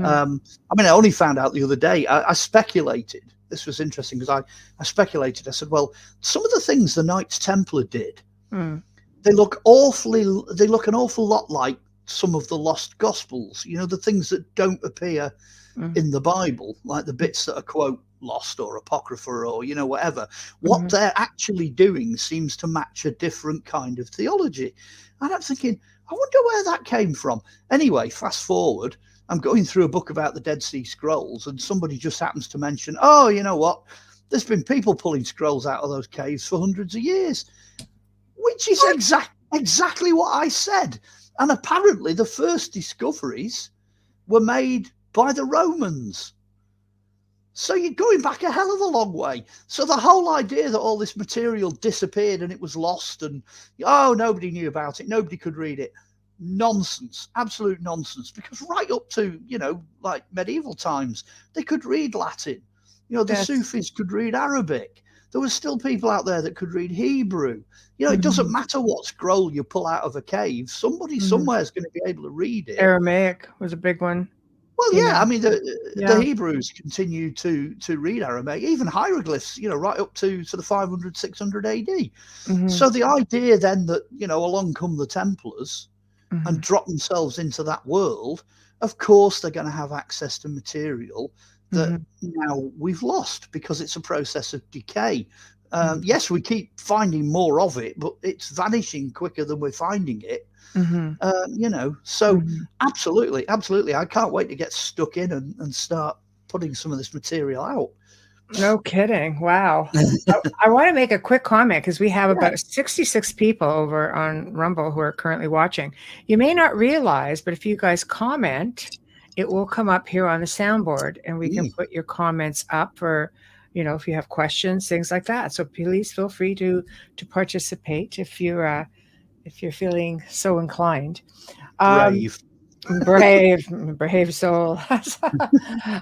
I only found out the other day, I speculated. This was interesting because I speculated. I said, well, some of the things the Knights Templar did, they look an awful lot like some of the lost Gospels, the things that don't appear in the Bible, like the bits that are, quote, lost or apocrypha or whatever. What they're actually doing seems to match a different kind of theology, and I'm thinking, I wonder where that came from. Anyway, fast forward, I'm going through a book about the Dead Sea Scrolls, and somebody just happens to mention, oh, you know what, there's been people pulling scrolls out of those caves for hundreds of years, which is exactly what I said. And apparently the first discoveries were made by the Romans. So you're going back a hell of a long way. So the whole idea that all this material disappeared and it was lost and, nobody knew about it, nobody could read it. Nonsense, absolute nonsense. Because right up to, like medieval times, they could read Latin. The Sufis could read Arabic. There was still people out there that could read Hebrew. It doesn't matter what scroll you pull out of a cave. Somebody somewhere is going to be able to read it. Aramaic was a big one. Well, yeah, I mean, the Hebrews continue to read Aramaic, even hieroglyphs, right up to sort of 500, 600 AD. So the idea then that, along come the Templars and drop themselves into that world, of course they're going to have access to material that now we've lost because it's a process of decay. Yes, we keep finding more of it, but it's vanishing quicker than we're finding it. Absolutely. I can't wait to get stuck in and start putting some of this material out. No kidding. Wow. I want to make a quick comment because we have about 66 people over on Rumble who are currently watching. You may not realize, but if you guys comment, it will come up here on the soundboard and we can put your comments up for, if you have questions, things like that. So please feel free to participate if you're feeling so inclined. Brave soul.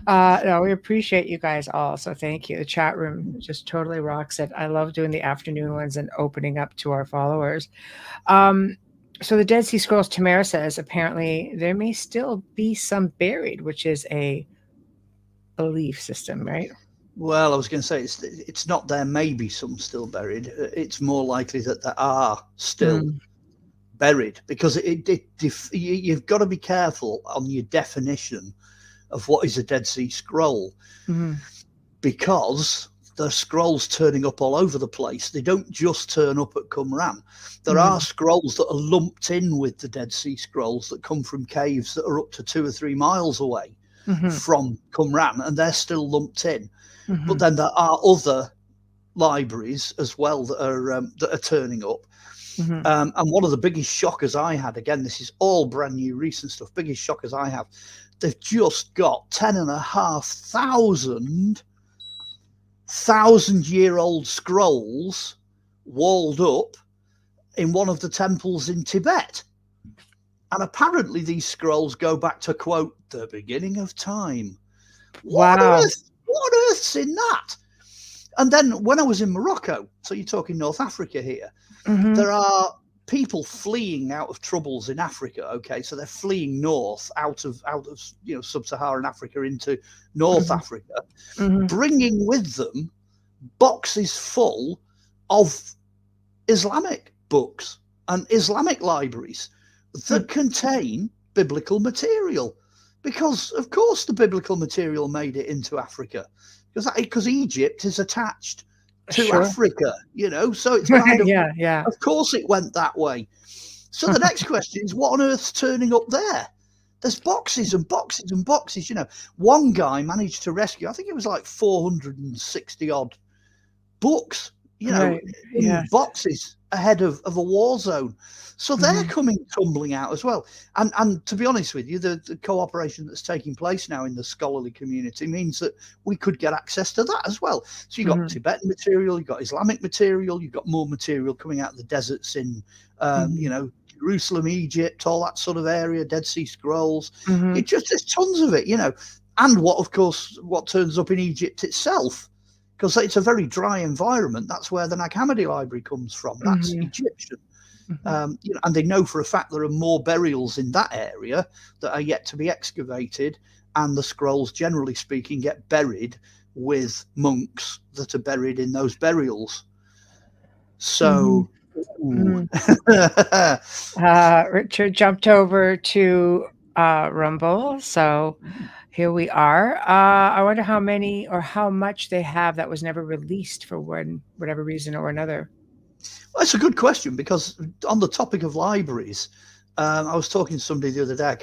No, we appreciate you guys all. So thank you. The chat room just totally rocks it. I love doing the afternoon ones and opening up to our followers. So the Dead Sea Scrolls, Tamara says, apparently there may still be some buried, which is a belief system, right? Well, I was going to say it's not there may be some still buried. It's more likely that there are still buried because you've got to be careful on your definition of what is a Dead Sea Scroll because the scrolls turning up all over the place. They don't just turn up at Qumran. There are scrolls that are lumped in with the Dead Sea Scrolls that come from caves that are up to 2 or 3 miles away from Qumran, and they're still lumped in. But then there are other libraries as well that are turning up. And one of the biggest shockers I had, again, this is all brand new recent stuff, biggest shockers I have, they've just got 10,500 1,000-year-old scrolls walled up in one of the temples in Tibet. And apparently these scrolls go back to, quote, the beginning of time. Wow. What on earth's in that? And then when I was in Morocco, so you're talking North Africa here, there are people fleeing out of troubles in Africa. Okay, so they're fleeing north out of sub-Saharan Africa into North Africa, bringing with them boxes full of Islamic books and Islamic libraries that contain biblical material. because of course the biblical material made it into Africa, because Egypt is attached to Africa, so it's kind of, yeah. Of course it went that way. So the next question is, what on earth's turning up there? There's boxes and boxes and boxes. One guy managed to rescue, I think it was like 460 odd books, in boxes ahead of a war zone. So they're coming tumbling out as well. And to be honest with you, the cooperation that's taking place now in the scholarly community means that we could get access to that as well. So you've got Tibetan material, you've got Islamic material, you've got more material coming out of the deserts in, Jerusalem, Egypt, all that sort of area, Dead Sea Scrolls. There's tons of it, and what turns up in Egypt itself, because it's a very dry environment. That's where the Nag Hammadi library comes from. That's Egyptian. And they know for a fact there are more burials in that area that are yet to be excavated, and the scrolls, generally speaking, get buried with monks that are buried in those burials. So Richard jumped over to Rumble, so here we are. I wonder how many or how much they have that was never released for whatever reason or another. Well, that's a good question, because on the topic of libraries, I was talking to somebody the other day,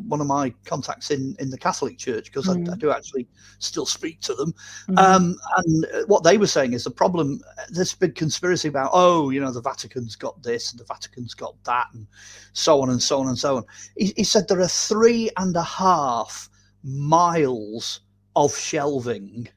one of my contacts in the Catholic Church, because I do actually still speak to them. And what they were saying is the problem, this big conspiracy about, the Vatican's got this and the Vatican's got that, and so on and so on and so on. He said there are 3.5 miles of shelving,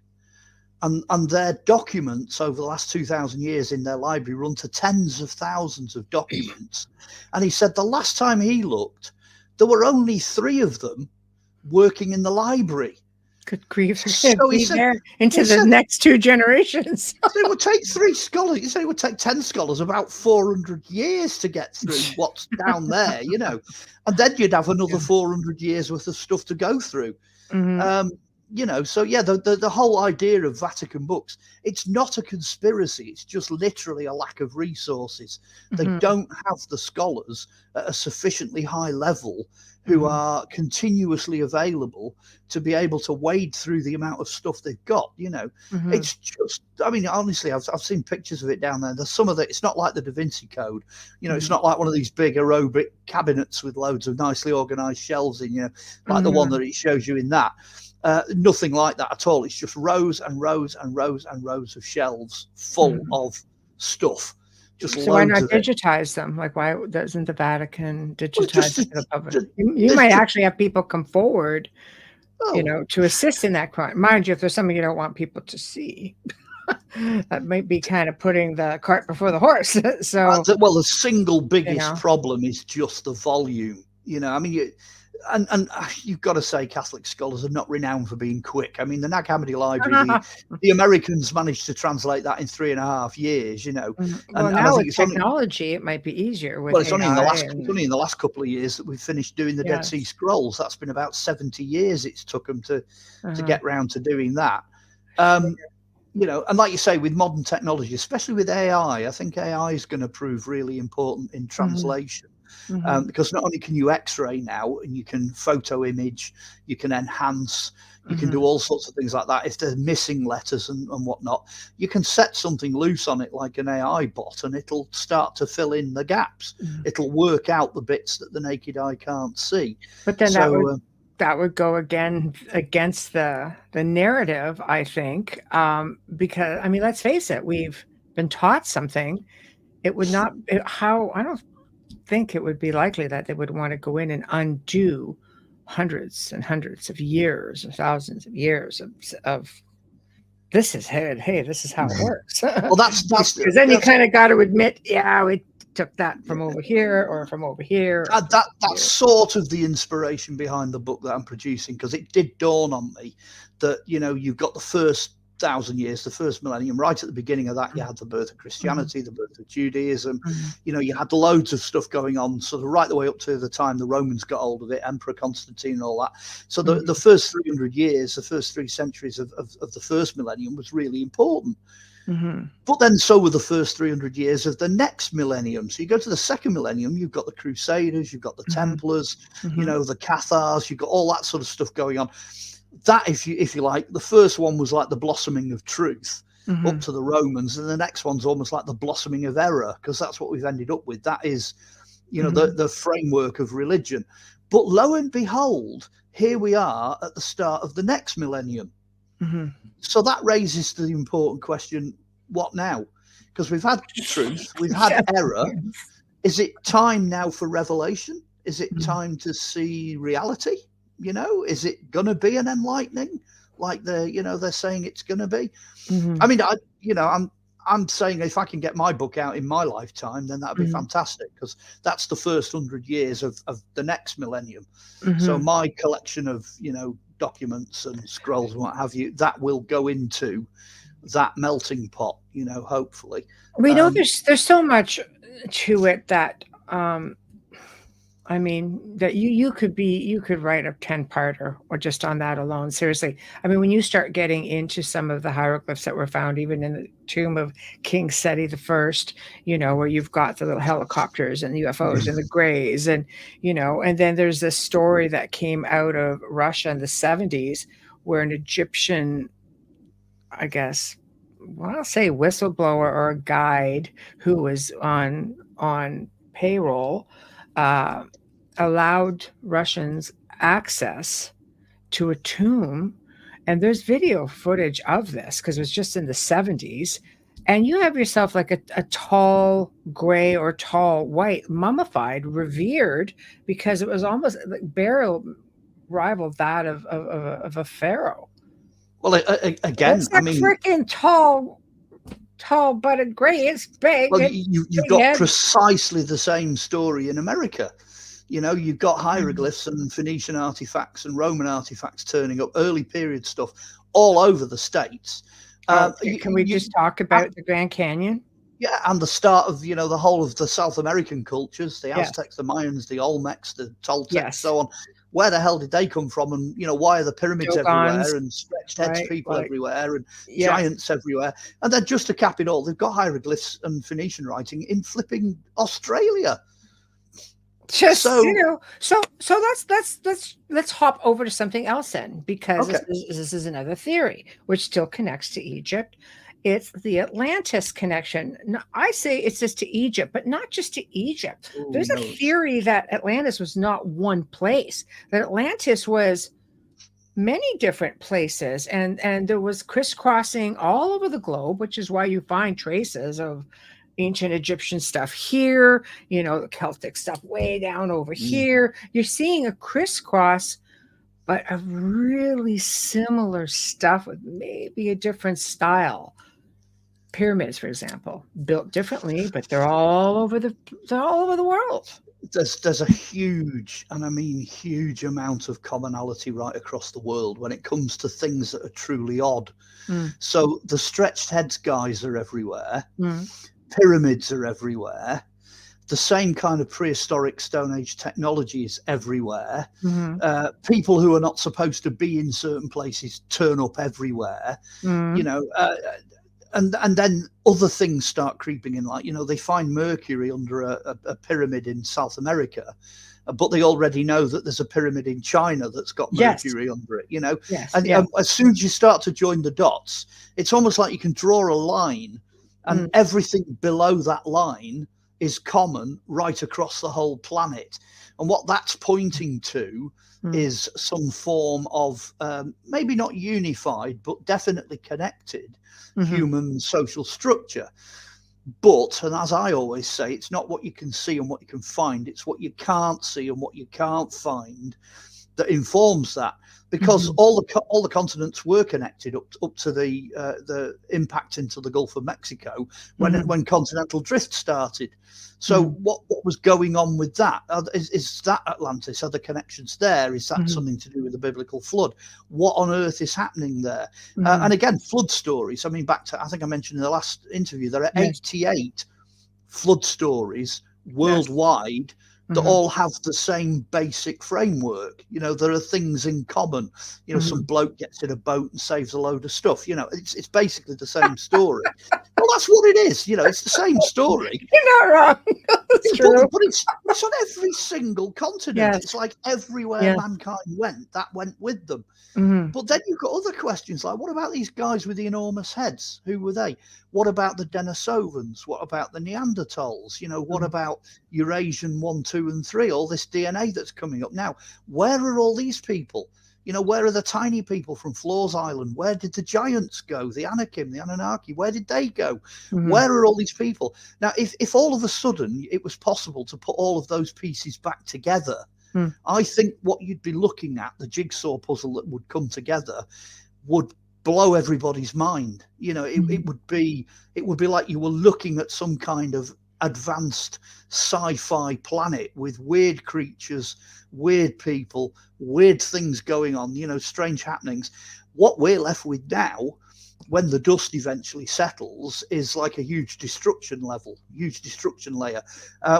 and their documents over the last 2,000 years in their library run to tens of thousands of documents. And he said the last time he looked, there were only 3 of them working in the library. Good grief. So he said, into the next 2 generations. It would take 3 scholars. He said it would take 10 scholars about 400 years to get through what's down there, and then you'd have another 400 years worth of stuff to go through. So the whole idea of Vatican books, it's not a conspiracy. It's just literally a lack of resources. They don't have the scholars at a sufficiently high level who are continuously available to be able to wade through the amount of stuff they've got. It's just, honestly, I've seen pictures of it down there. There's some of it. It's not like the Da Vinci Code. It's not like one of these big aerobic cabinets with loads of nicely organized shelves in, like the one that it shows you in that. Nothing like that at all. It's just rows and rows and rows and rows of shelves full of stuff. So why not digitize them? Like, why doesn't the Vatican digitize it to the public? You might actually have people come forward, to assist in that crime. Mind you, if there's something you don't want people to see, that might be kind of putting the cart before the horse. So, the single biggest problem is just the volume. And you've got to say Catholic scholars are not renowned for being quick. The Nag Hammadi library, the Americans managed to translate that in 3.5 years, Well, now with technology, it might be easier. It's only in the last couple of years that we've finished doing the Dead Sea Scrolls. That's been about 70 years it's took them to get round to doing that. And like you say, with modern technology, especially with AI, I think AI is going to prove really important in translation. Because not only can you X-ray now, and you can photo image, you can enhance, you can do all sorts of things like that. If they're missing letters and whatnot, you can set something loose on it like an AI bot, and it'll start to fill in the gaps. It'll work out the bits that the naked eye can't see. But then that would go again against the narrative, I think, because let's face it, we've been taught something. It would not I don't think it would be likely that they would want to go in and undo hundreds and hundreds of years or thousands of years of this is this is how it works. Well, that's because then you kind of got to admit, we took that from over here or from over here. That's sort of the inspiration behind the book that I'm producing, because it did dawn on me that you've got the first 1,000 years, the first millennium. Right at the beginning of that, you had the birth of Christianity, the birth of Judaism. You had loads of stuff going on, sort of right the way up to the time the Romans got hold of it, Emperor Constantine and all that. So the first 300 years, the first 3 centuries of the first millennium was really important. But then so were the first 300 years of the next millennium. So you go to the second millennium, you've got the Crusaders, you've got the Templars, you know, the Cathars, you've got all that sort of stuff going on. That, if you like, the first one was like the blossoming of truth up to the Romans, and the next one's almost like the blossoming of error, because that's what we've ended up with. That is, you know, the framework of religion. But lo and behold, here we are at the start of the next millennium. So that raises the important question, what now? Because we've had truth, we've had error. Is it time now for revelation? Is it time to see reality? You know, is it going to be an enlightening like they're saying it's going to be? I mean, I'm saying if I can get my book out in my lifetime, then that'd be fantastic, because that's the first 100 years of the next millennium. So my collection of, you know, documents and scrolls and what have you, that will go into that melting pot, you know, hopefully. We know there's so much to it that I mean, that you could write a 10-parter or just on that alone. Seriously. I mean, when you start getting into some of the hieroglyphs that were found even in the tomb of King Seti I, you know, where you've got the little helicopters and the UFOs and the grays, and, you know, and then there's this story that came out of Russia in the 70s where an Egyptian, I guess, well, I'll say whistleblower or a guide who was on payroll, allowed Russians access to a tomb. And there's video footage of this because it was just in the 70s. And you have yourself like a tall gray or tall white, mummified, revered, because it was almost like burial rivaled that of a pharaoh. Well, again, I mean, freaking tall butted gray. It's big. Well, you've got head. Precisely the same story in America. You know, you've got hieroglyphs and Phoenician artifacts and Roman artifacts turning up, early period stuff all over the States. Can we just talk about the Grand Canyon? Yeah, and the start of, you know, the whole of the South American cultures, the Aztecs, the Mayans, the Olmecs, the Toltecs, so on. Where the hell did they come from? And, you know, why are the pyramids everywhere and stretched heads people everywhere and giants everywhere? And then just to cap it all, they've got hieroglyphs and Phoenician writing in flipping Australia. Just so let's hop over to something else then, because this is another theory which still connects to Egypt. It's the Atlantis connection. Now, I say it's just to Egypt, but not just to Egypt. There's a theory that Atlantis was not one place, that Atlantis was many different places, and there was crisscrossing all over the globe, which is why you find traces of ancient Egyptian stuff here, you know, the Celtic stuff way down over here. You're seeing a crisscross, but of really similar stuff with maybe a different style. Pyramids, for example, built differently, but they're all over the world. There's a huge, and I mean huge, amount of commonality right across the world when it comes to things that are truly odd. So the stretched heads guys are everywhere. Pyramids are everywhere. The same kind of prehistoric Stone Age technology is everywhere. People who are not supposed to be in certain places turn up everywhere. You know, and then other things start creeping in, like, you know, they find mercury under a pyramid in South America, but they already know that there's a pyramid in China that's got mercury under it, you know. And as soon as you start to join the dots, it's almost like you can draw a line, and everything below that line is common right across the whole planet. And what that's pointing to is some form of maybe not unified, but definitely connected human social structure. But, and as I always say, it's not what you can see and what you can find, it's what you can't see and what you can't find that informs that. Because all the continents were connected up to the impact into the Gulf of Mexico when continental drift started. So what was going on with that? Is that Atlantis? Are the connections there? Is that something to do with the biblical flood? What on earth is happening there? And again, flood stories. I mean, back to, I think I mentioned in the last interview, there are 88 flood stories worldwide that all have the same basic framework. You know, there are things in common. You know, some bloke gets in a boat and saves a load of stuff. You know, it's basically the same story. Well, that's what it is. You know, it's the same story. You're not wrong. That's true. But it's on every single continent. It's like everywhere mankind went, that went with them. But then you've got other questions like, what about these guys with the enormous heads? Who were they? What about the Denisovans? What about the Neanderthals? You know, what about Eurasian 1, 2, and 3? All this DNA that's coming up now. Where are all these people? You know, where are the tiny people from Flores Island? Where did the giants go? The Anakim, the Anunnaki, where did they go? Where are all these people? Now, if all of a sudden it was possible to put all of those pieces back together, I think what you'd be looking at, the jigsaw puzzle that would come together, would blow everybody's mind. You know, it would be like you were looking at some kind of advanced sci-fi planet with weird creatures, weird people, weird things going on, you know, strange happenings. What we're left with now, when the dust eventually settles, is like a huge destruction layer.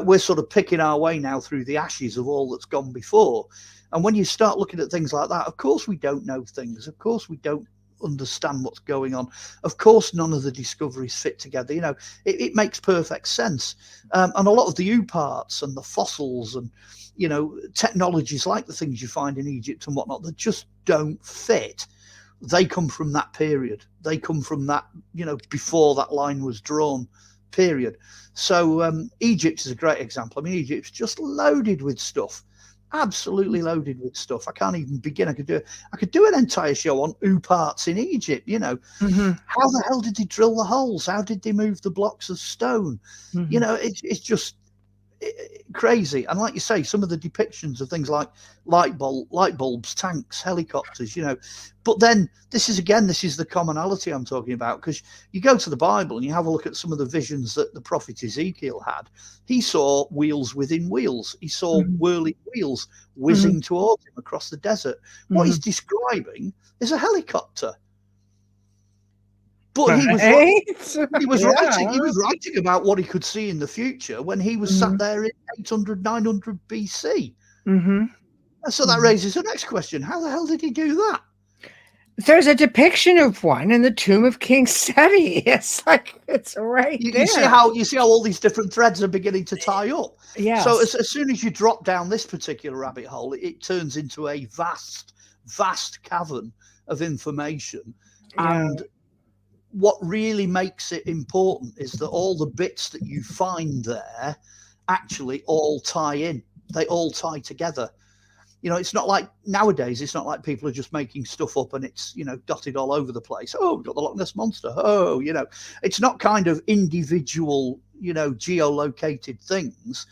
We're sort of picking our way now through the ashes of all that's gone before. And when you start looking at things like that, of course we don't know things. Of course we don't understand what's going on. Of course none of the discoveries fit together. You know, it makes perfect sense. And a lot of the U parts and the fossils and, you know, technologies like the things you find in Egypt and whatnot that just don't fit. They come from that period. They come from that, you know, before that line was drawn period. So Egypt is a great example. I mean, Egypt's just loaded with stuff, absolutely loaded with stuff. I can't even begin. I could do an entire show on U parts in Egypt. You know, how the hell did they drill the holes? How did they move the blocks of stone? You know, it's just crazy. And like you say, some of the depictions of things like light bulbs, tanks, helicopters, you know. But then this is the commonality I'm talking about, because you go to the Bible and you have a look at some of the visions that the prophet Ezekiel had. He saw wheels within wheels. He saw whirling wheels whizzing towards him across the desert. What he's describing is a helicopter. But he was writing about what he could see in the future when he was sat there in 800, 900 BC. And so that raises the next question. How the hell did he do that? There's a depiction of one in the tomb of King Seti. It's like, it's right there. You see how all these different threads are beginning to tie up. Yeah. So as soon as you drop down this particular rabbit hole, it turns into a vast, vast cavern of information. And what really makes it important is that all the bits that you find there actually all tie in. They all tie together. You know, it's not like nowadays, it's not like people are just making stuff up and it's, you know, dotted all over the place. Oh, we've got the Loch Ness Monster. Oh, you know, it's not kind of individual, you know, geolocated things.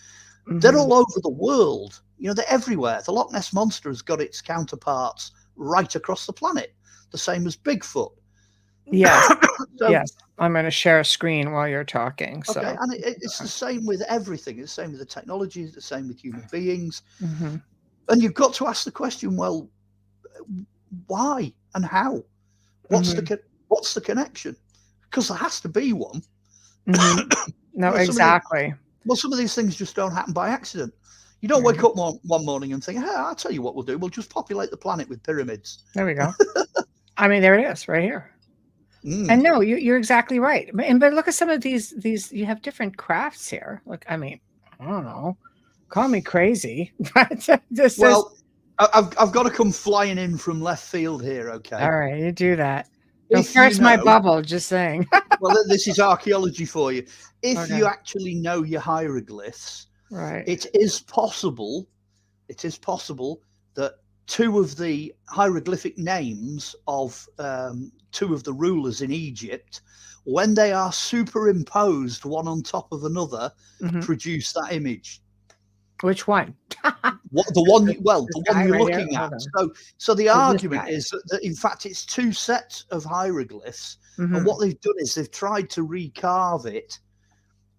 They're all over the world. You know, they're everywhere. The Loch Ness Monster has got its counterparts right across the planet, the same as Bigfoot. Yes. Yes. I'm going to share a screen while you're talking. So. Okay. And it's the same with everything. It's the same with the technology. It's the same with human beings. And you've got to ask the question, well, why and how? What's the connection? Because there has to be one. No, exactly. Well, some of these things just don't happen by accident. You don't wake up one morning and think, hey, I'll tell you what we'll do. We'll just populate the planet with pyramids. There we go. I mean, there it is right here. And no, you're exactly right. But look at some of these, you have different crafts here. Look, I mean, I don't know. Call me crazy. But I've got to come flying in from left field here, okay? All right, you do that. Don't burst my bubble, just saying. Well, this is archaeology for you. If you actually know your hieroglyphs, right, it is possible that two of the hieroglyphic names of two of the rulers in Egypt, when they are superimposed one on top of another, produce that image. Which one? The one you're looking at. So the argument is that in fact it's two sets of hieroglyphs, and what they've done is they've tried to recarve it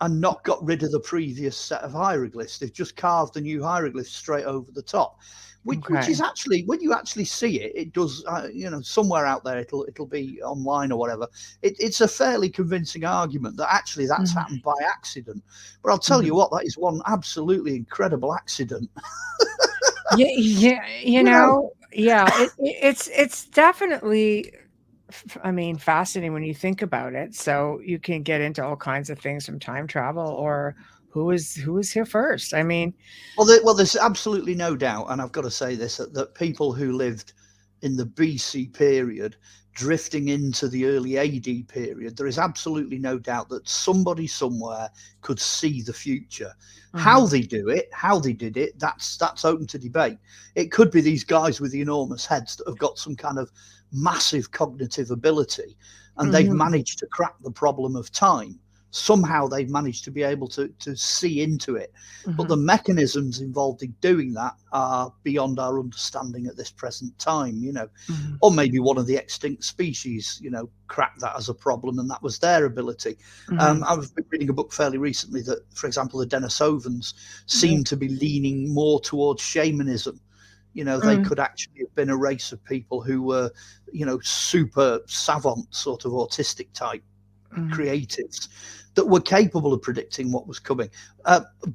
and not got rid of the previous set of hieroglyphs. They've just carved the new hieroglyphs straight over the top, which is actually, when you actually see it, it does, somewhere out there, it'll be online or whatever. It's a fairly convincing argument that actually that's happened by accident. But I'll tell you what, that is one absolutely incredible accident. It's definitely, I mean, fascinating when you think about it. So you can get into all kinds of things from time travel or who was here first. I mean, well, there's absolutely no doubt, and I've got to say this, that people who lived in the BC period drifting into the early AD period, there is absolutely no doubt that somebody somewhere could see the future. How they do it, how they did it, that's open to debate. It could be these guys with the enormous heads that have got some kind of massive cognitive ability, and they've managed to crack the problem of time. Somehow they've managed to be able to see into it. But the mechanisms involved in doing that are beyond our understanding at this present time, or maybe one of the extinct species, cracked that as a problem, and that was their ability. I've been reading a book fairly recently that, for example, the Denisovans seem to be leaning more towards shamanism. They could actually have been a race of people who were, super savant, sort of autistic type creatives that were capable of predicting what was coming,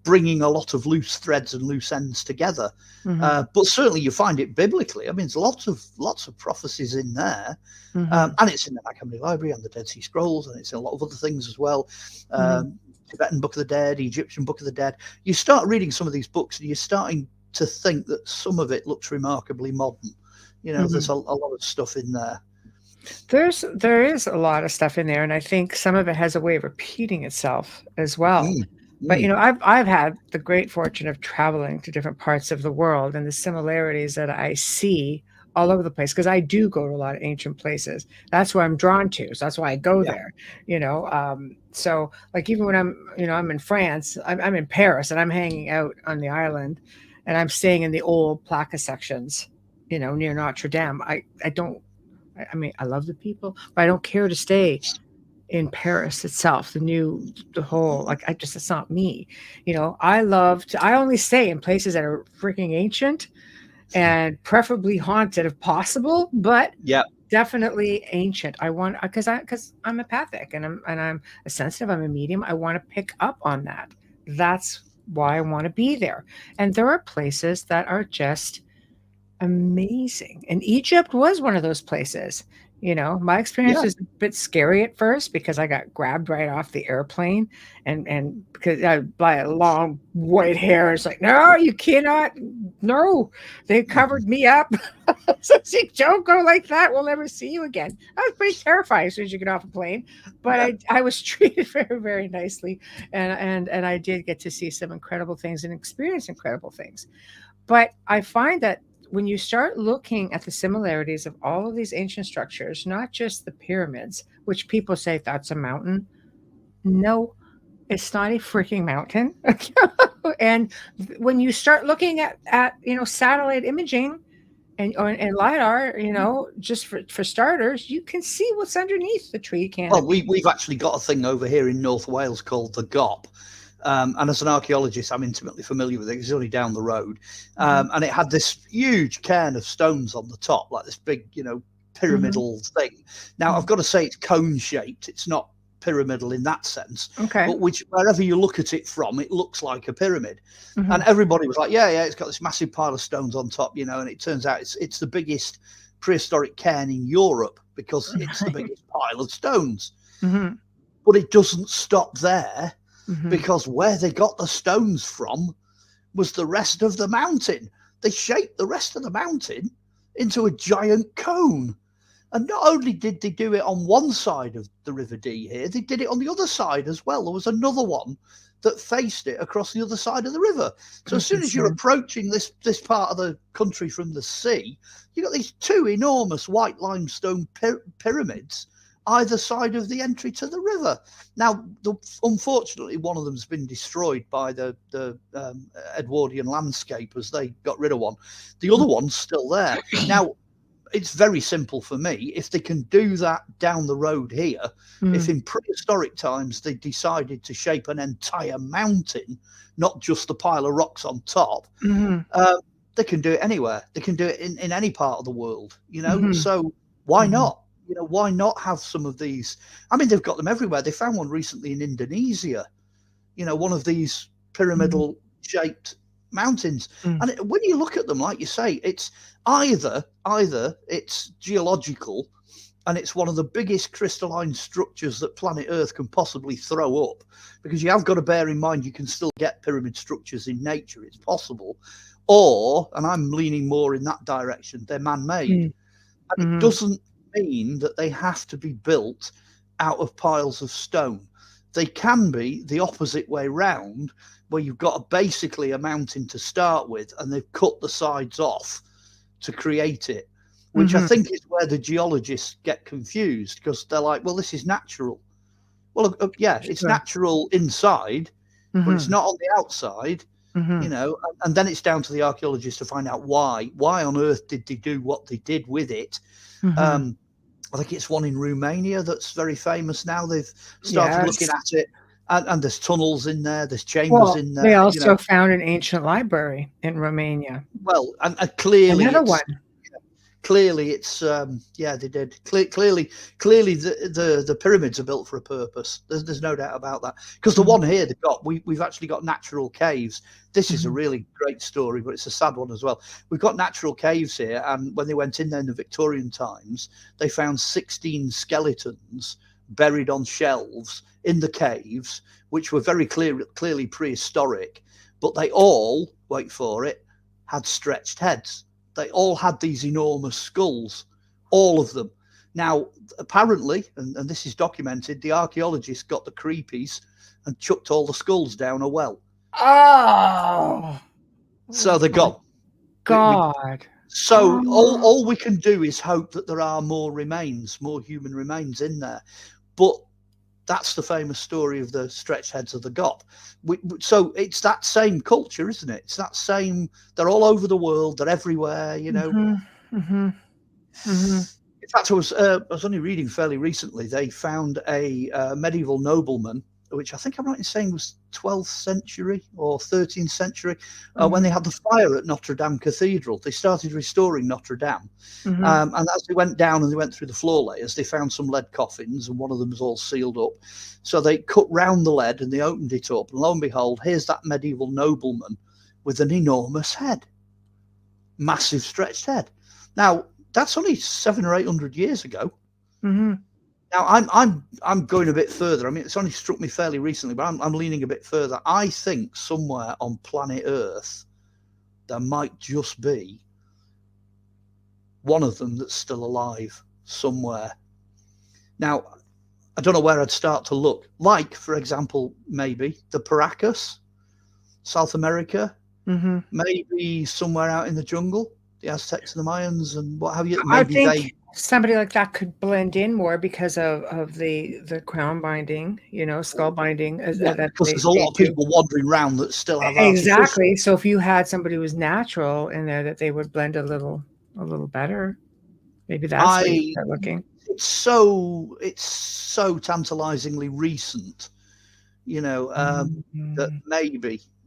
bringing a lot of loose threads and loose ends together. But certainly you find it biblically. I mean, there's lots of prophecies in there, and it's in the Maccabi Library and the Dead Sea Scrolls, and it's in a lot of other things as well. Tibetan Book of the Dead, Egyptian Book of the Dead. You start reading some of these books, and you're starting to think that some of it looks remarkably modern. There's a lot of stuff in there. There is a lot of stuff in there, and I think some of it has a way of repeating itself as well. But I've had the great fortune of traveling to different parts of the world, and the similarities that I see all over the place, because I do go to a lot of ancient places. That's where I'm drawn to, so that's why I go there. So like even when I'm in France, I'm in Paris, and I'm hanging out on the island, and I'm staying in the old placa sections, near Notre Dame. I mean, I love the people, but I don't care to stay in Paris itself. It's not me. I only stay in places that are freaking ancient and preferably haunted if possible, but definitely ancient. I want, because I'm empathic and I'm a sensitive, I'm a medium. I want to pick up on that. That's why I want to be there. And there are places that are just amazing, and Egypt was one of those places. My experience was a bit scary at first because I got grabbed right off the airplane, and because by a long white hair, it's like, no, you cannot. No, they covered me up. So don't go like that. We'll never see you again. I was pretty terrified as soon as you get off a plane, but I was treated very, very nicely, and I did get to see some incredible things and experience incredible things. But I find that when you start looking at the similarities of all of these ancient structures, not just the pyramids, which people say that's a mountain. No, it's not a freaking mountain. And when you start looking at satellite imaging and LiDAR, just for starters, you can see what's underneath the tree canopy. Well, we've actually got a thing over here in North Wales called the GOP. And as an archaeologist, I'm intimately familiar with it. It's only down the road. And it had this huge cairn of stones on the top, like this big, pyramidal thing. Now, I've got to say it's cone-shaped. It's not pyramidal in that sense. Okay. But wherever you look at it from, it looks like a pyramid. And everybody was like, yeah, it's got this massive pile of stones on top, and it turns out it's the biggest prehistoric cairn in Europe because it's the biggest pile of stones. But it doesn't stop there. Because where they got the stones from was the rest of the mountain. They shaped the rest of the mountain into a giant cone. And not only did they do it on one side of the River Dee here, they did it on the other side as well. There was another one that faced it across the other side of the river. So as soon as you're approaching this part of the country from the sea, you've got these two enormous white limestone pyramids either side of the entry to the river. Now, unfortunately, one of them's been destroyed by the Edwardian landscapers. They got rid of one. The other one's still there. Now, it's very simple for me. If they can do that down the road here, if in prehistoric times they decided to shape an entire mountain, not just a pile of rocks on top, they can do it anywhere. They can do it in any part of the world, you know. So why not? You know, why not have some of these? I mean, they've got them everywhere. They found one recently in Indonesia, you know, one of these pyramidal shaped mountains. And when you look at them, like you say, it's either it's geological and it's one of the biggest crystalline structures that planet Earth can possibly throw up, because you have got to bear in mind you can still get pyramid structures in nature. It's possible. Or, and I'm leaning more in that direction, they're man-made. And it doesn't mean that they have to be built out of piles of stone. They can be the opposite way round, where you've got basically a mountain to start with and they've cut the sides off to create it, which I think is where the geologists get confused, because they're like, well, this is natural. Well, yeah, it's natural inside, but it's not on the outside, you know, and then it's down to the archaeologists to find out why on earth did they do what they did with it. I think it's one in Romania that's very famous now. They've started looking at it, and there's tunnels in there, there's chambers in there. They also found an ancient library in Romania. Well, and clearly another one. Clearly, it's they did. Clearly, the pyramids are built for a purpose. There's no doubt about that. Because the one here they've got, we've actually got natural caves. This is a really great story, but it's a sad one as well. We've got natural caves here, and when they went in there in the Victorian times, they found 16 skeletons buried on shelves in the caves, which were very clearly prehistoric. But they all, wait for it, had stretched heads. They all had these enormous skulls, all of them. Now, apparently, and this is documented, the archaeologists got the creepies and chucked all the skulls down a well. Oh! So they're gone. God. So all we can do is hope that there are more remains, more human remains in there. But that's the famous story of the stretched heads of the Goth. So it's that same culture, isn't it? It's that same. They're all over the world. They're everywhere. You know. In fact, I was only reading fairly recently. They found a medieval nobleman, which I think I'm right in saying was 12th century or 13th century, when they had the fire at Notre Dame Cathedral. They started restoring Notre Dame. And as they went down and they went through the floor layers, they found some lead coffins, and one of them was all sealed up. So they cut round the lead and they opened it up. And lo and behold, here's that medieval nobleman with an enormous head. Massive stretched head. Now, that's only 700 or 800 years ago. Now, I'm going a bit further. I mean, it's only struck me fairly recently, but I'm leaning a bit further. I think somewhere on planet Earth, there might just be one of them that's still alive somewhere. Now, I don't know where I'd start to look. Like, for example, maybe the Paracas, South America, maybe somewhere out in the jungle, the Aztecs and the Mayans and what have you. Maybe somebody like that could blend in more because of the crown binding, you know, skull binding. Because there's a lot of people wandering around that still have exactly. So if you had somebody who was natural in there, that they would blend a little better. Maybe that's where you start looking. It's so tantalizingly recent, you know, that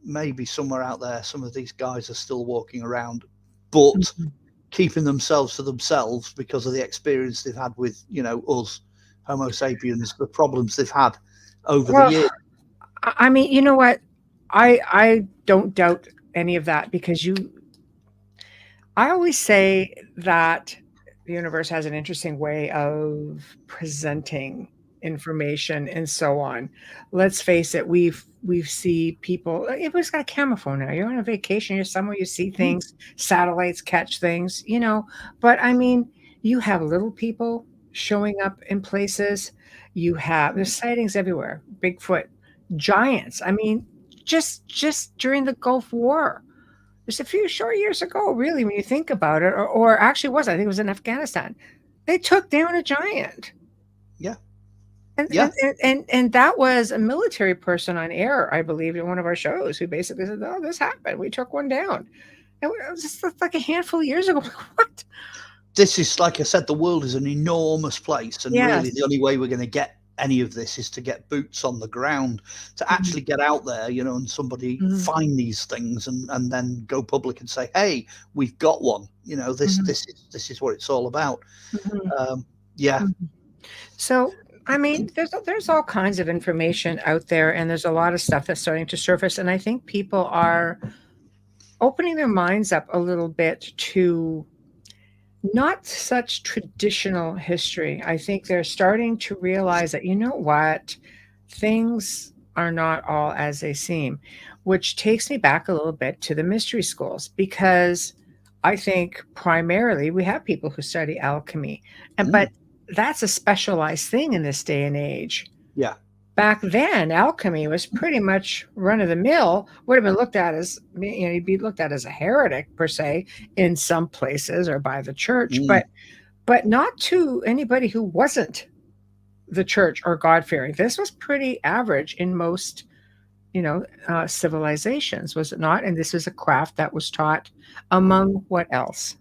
maybe somewhere out there, some of these guys are still walking around, but keeping themselves to themselves because of the experience they've had with, you know, us, Homo sapiens, the problems they've had over the years. I mean, you know what? I don't doubt any of that, because I always say that the universe has an interesting way of presenting information and so on. Let's face it, we see people, everybody's got a camera phone now. You're on a vacation, you're somewhere, you see things, satellites catch things, you know. But I mean, you have little people showing up in places. There's sightings everywhere. Bigfoot, giants. I mean, just during the Gulf War, just a few short years ago, really, when you think about it, or actually I think it was in Afghanistan, they took down a giant. Yeah. And that was a military person on air, I believe, in one of our shows, who basically said, "Oh, this happened. We took one down." And it was just like a handful of years ago. What? this is, like I said, the world is an enormous place, and really the only way we're going to get any of this is to get boots on the ground, to actually get out there, you know, and somebody find these things and then go public and say, hey, we've got one, you know, this is what it's all about. So I mean, there's all kinds of information out there, and there's a lot of stuff that's starting to surface, and I think people are opening their minds up a little bit to not such traditional history. I think they're starting to realize that, you know what, things are not all as they seem, which takes me back a little bit to the mystery schools, because I think primarily we have people who study alchemy, but that's a specialized thing in this day and age. Yeah. Back then, alchemy was pretty much run of the mill, would have been looked at as, you know, you'd be looked at as a heretic per se in some places or by the church, but not to anybody who wasn't the church or God-fearing. This was pretty average in most, you know, civilizations, was it not? And this is a craft that was taught among what else?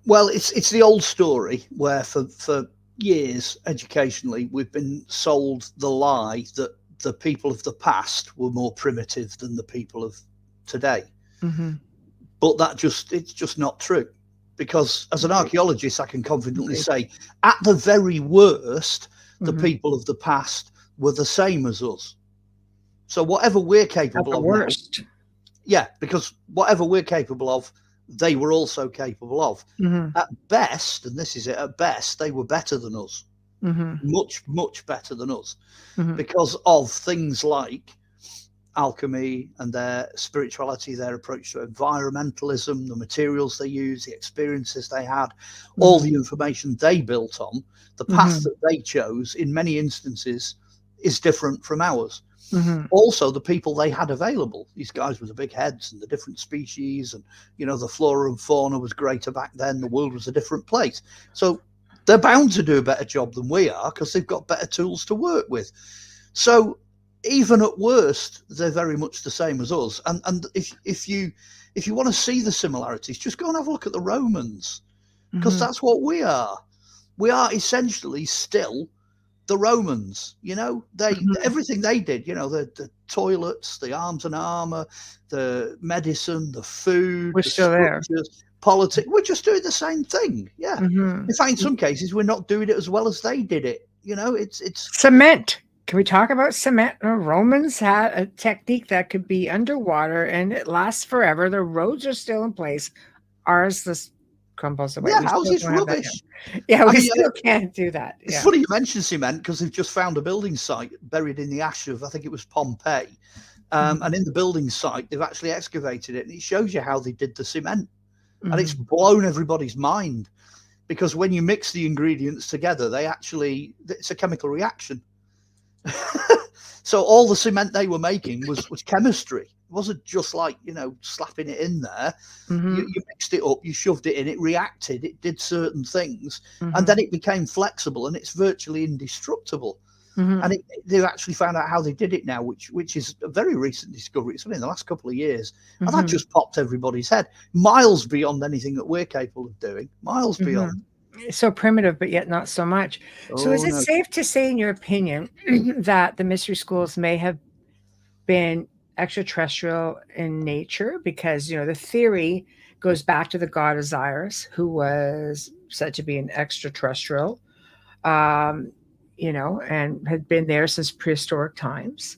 Well, it's the old story where for years educationally we've been sold the lie that the people of the past were more primitive than the people of today. But it's just not true, because as an archaeologist I can confidently say at the very worst the people of the past were the same as us. So whatever we're capable of worst. Because whatever we're capable of, they were also capable of. At best, and this is it, at best, they were better than us. Much, much better than us. Because of things like alchemy and their spirituality, their approach to environmentalism, the materials they used, the experiences they had, all the information they built on, the path that they chose, in many instances, is different from ours. Also, the people they had available, these guys with the big heads and the different species, and, you know, the flora and fauna was greater back then. The world was a different place. So they're bound to do a better job than we are, because they've got better tools to work with. So even at worst, they're very much the same as us. And if you want to see the similarities, just go and have a look at the Romans, because that's what we are. We are essentially still the Romans, you know, everything they did, you know, the toilets, the arms and armor, the medicine, the food, we're still there. Politics, we're just doing the same thing. In fact, in some cases we're not doing it as well as they did it. You know, it's cement. Can we talk about cement? The Romans had a technique that could be underwater and it lasts forever. The roads are still in place. Ours, this crumbles away. Houses rubbish. We still can't do that. It's funny you mention cement, because they've just found a building site buried in the ash of, I think it was Pompeii. And in the building site, they've actually excavated it, and it shows you how they did the cement. And it's blown everybody's mind, because when you mix the ingredients together, it's a chemical reaction. So all the cement they were making was chemistry. It wasn't just like, you know, slapping it in there. You mixed it up, you shoved it in, it reacted, it did certain things, and then it became flexible, and it's virtually indestructible. And they've actually found out how they did it now, which is a very recent discovery. It's only in the last couple of years, and that just popped everybody's head, miles beyond anything that we're capable of doing, miles beyond. So primitive, but yet not so much. So is it safe to say, in your opinion, that the mystery schools may have been extraterrestrial in nature? Because, you know, the theory goes back to the god Osiris, who was said to be an extraterrestrial, you know, and had been there since prehistoric times,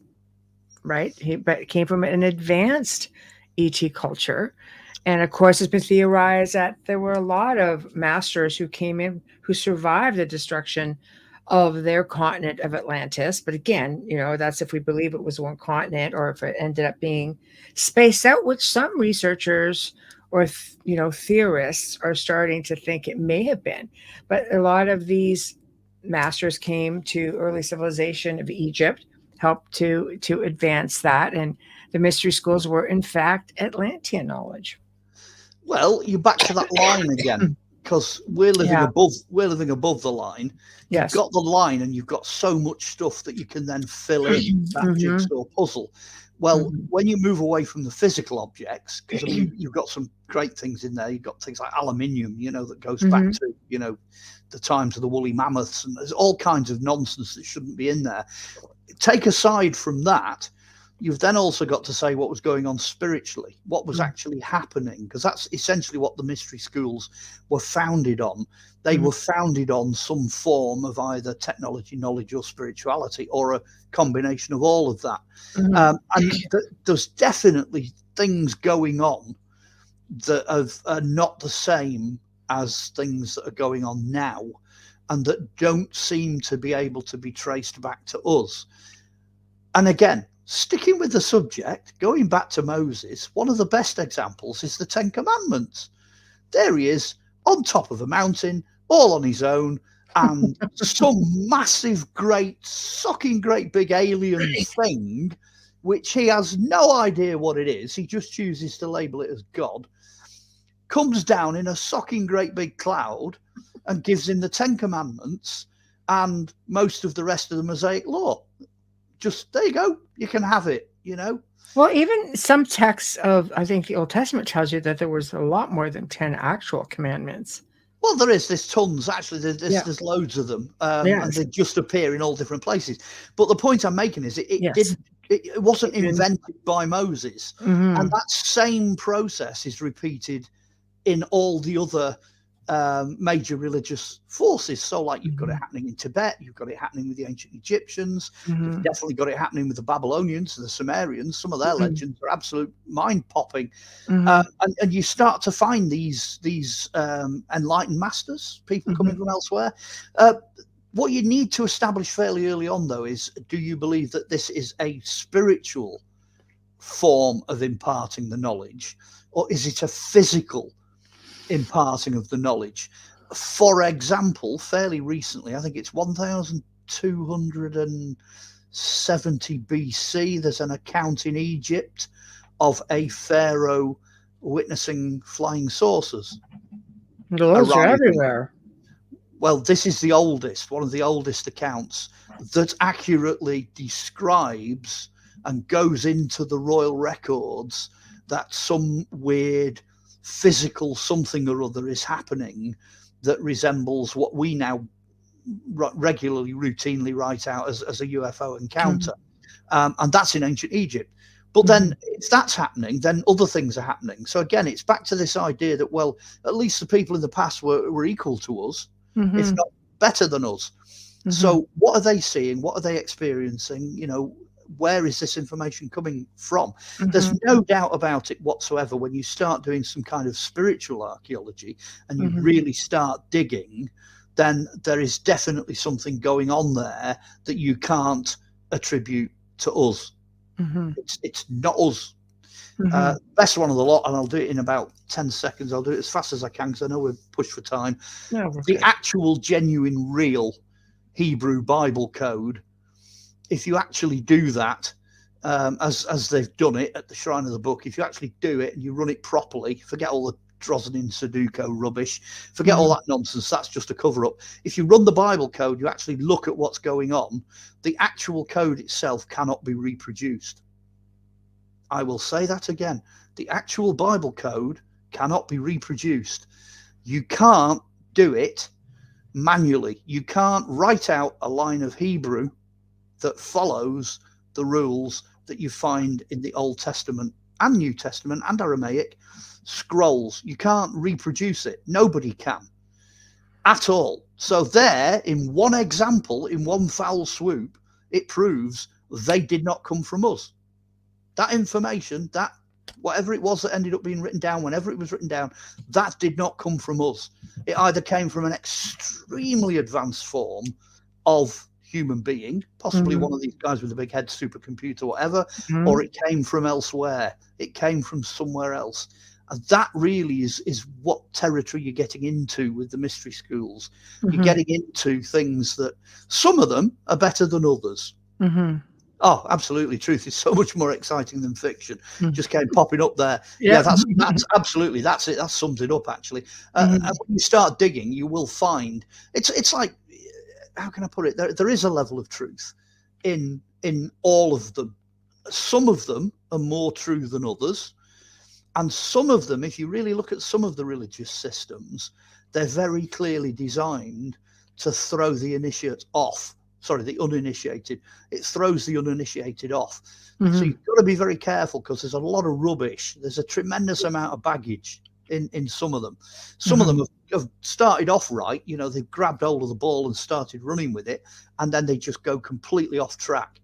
right? But came from an advanced ET culture. And of course, it's been theorized that there were a lot of masters who came in who survived the destruction of their continent of Atlantis. But again, you know, that's if we believe it was one continent, or if it ended up being spaced out, which some researchers or, you know, theorists are starting to think it may have been. But a lot of these masters came to early civilization of Egypt, helped to advance that. And the mystery schools were, in fact, Atlantean knowledge. Well, you're back to that line again, because we're living above the line. Yes. You've got the line, and you've got so much stuff that you can then fill in that jigsaw puzzle. Well, when you move away from the physical objects, because I mean, you've got some great things in there. You've got things like aluminium, that goes back to, the times of the woolly mammoths, and there's all kinds of nonsense that shouldn't be in there. Take aside from that, you've then also got to say what was going on spiritually, what was actually happening, because that's essentially what the mystery schools were founded on. They were founded on some form of either technology, knowledge, or spirituality, or a combination of all of that. And there's definitely things going on that are not the same as things that are going on now, and that don't seem to be able to be traced back to us. And again, sticking with the subject, going back to Moses, one of the best examples is the Ten Commandments. There he is on top of a mountain, all on his own, and some massive, great big alien thing, which he has no idea what it is. He just chooses to label it as God, comes down in a socking great big cloud and gives him the Ten Commandments and most of the rest of the Mosaic law. Just, there you go, you can have it, Well, even some texts of, I think the Old Testament tells you that there was a lot more than 10 actual commandments. Well, there's tons, actually. There's loads of them, and they just appear in all different places. But the point I'm making is it wasn't invented by Moses. And that same process is repeated in all the other major religious forces. So like you've got it happening in Tibet, you've got it happening with the ancient Egyptians, you've definitely got it happening with the Babylonians and the Sumerians. Some of their legends are absolute mind-popping. And you start to find these enlightened masters, people coming from elsewhere. What you need to establish fairly early on, though, is, do you believe that this is a spiritual form of imparting the knowledge, or is it a physical imparting of the knowledge? For example, fairly recently, I think it's 1270 BC, there's an account in Egypt of a pharaoh witnessing flying saucers. Those are everywhere. Well, this is the oldest, one of the oldest accounts that accurately describes and goes into the royal records that some weird physical something or other is happening that resembles what we now regularly, routinely write out as a UFO encounter. And that's in ancient Egypt. But then if that's happening, then other things are happening. So again, it's back to this idea that, well, at least the people in the past were equal to us, if not better than us. So what are they seeing? What are they experiencing? Where is this information coming from? There's no doubt about it whatsoever. When you start doing some kind of spiritual archaeology and you really start digging, then there is definitely something going on there that you can't attribute to us. It's not us. Best one of the lot, and I'll do it in about 10 seconds. I'll do it as fast as I can because I know we're pushed for time. The actual genuine real Hebrew Bible code, if you actually do that, as they've done it at the Shrine of the Book, if you actually do it and you run it properly, forget all the Drozdin Sudoku rubbish, forget all that nonsense, that's just a cover-up. If you run the Bible code, you actually look at what's going on, the actual code itself cannot be reproduced. I will say that again. The actual Bible code cannot be reproduced. You can't do it manually. You can't write out a line of Hebrew that follows the rules that you find in the Old Testament and New Testament and Aramaic scrolls. You can't reproduce it. Nobody can at all. So there, in one example, in one foul swoop, it proves they did not come from us. That information, that whatever it was that ended up being written down, whenever it was written down, that did not come from us. It either came from an extremely advanced form of human being, possibly one of these guys with a big head supercomputer, whatever, or it came from elsewhere. It came from somewhere else. And that really is what territory you're getting into with the mystery schools. You're getting into things that some of them are better than others. Oh, absolutely. Truth is so much more exciting than fiction. Just came popping up there. Yeah, that's absolutely, that's it. That sums it up, actually. And when you start digging, you will find, it's like, how can I put it? There is a level of truth in all of them. some of them are more true than others. And some of them, if you really look at some of the religious systems, they're very clearly designed to throw the initiate off. Sorry, the uninitiated. It throws the uninitiated off. Mm-hmm. So you've got to be very careful, because there's a lot of rubbish. There's a tremendous amount of baggage in some of them. Some Mm-hmm. of them have started off right. You know, they've grabbed hold of the ball and started running with it, and then they just go completely off track.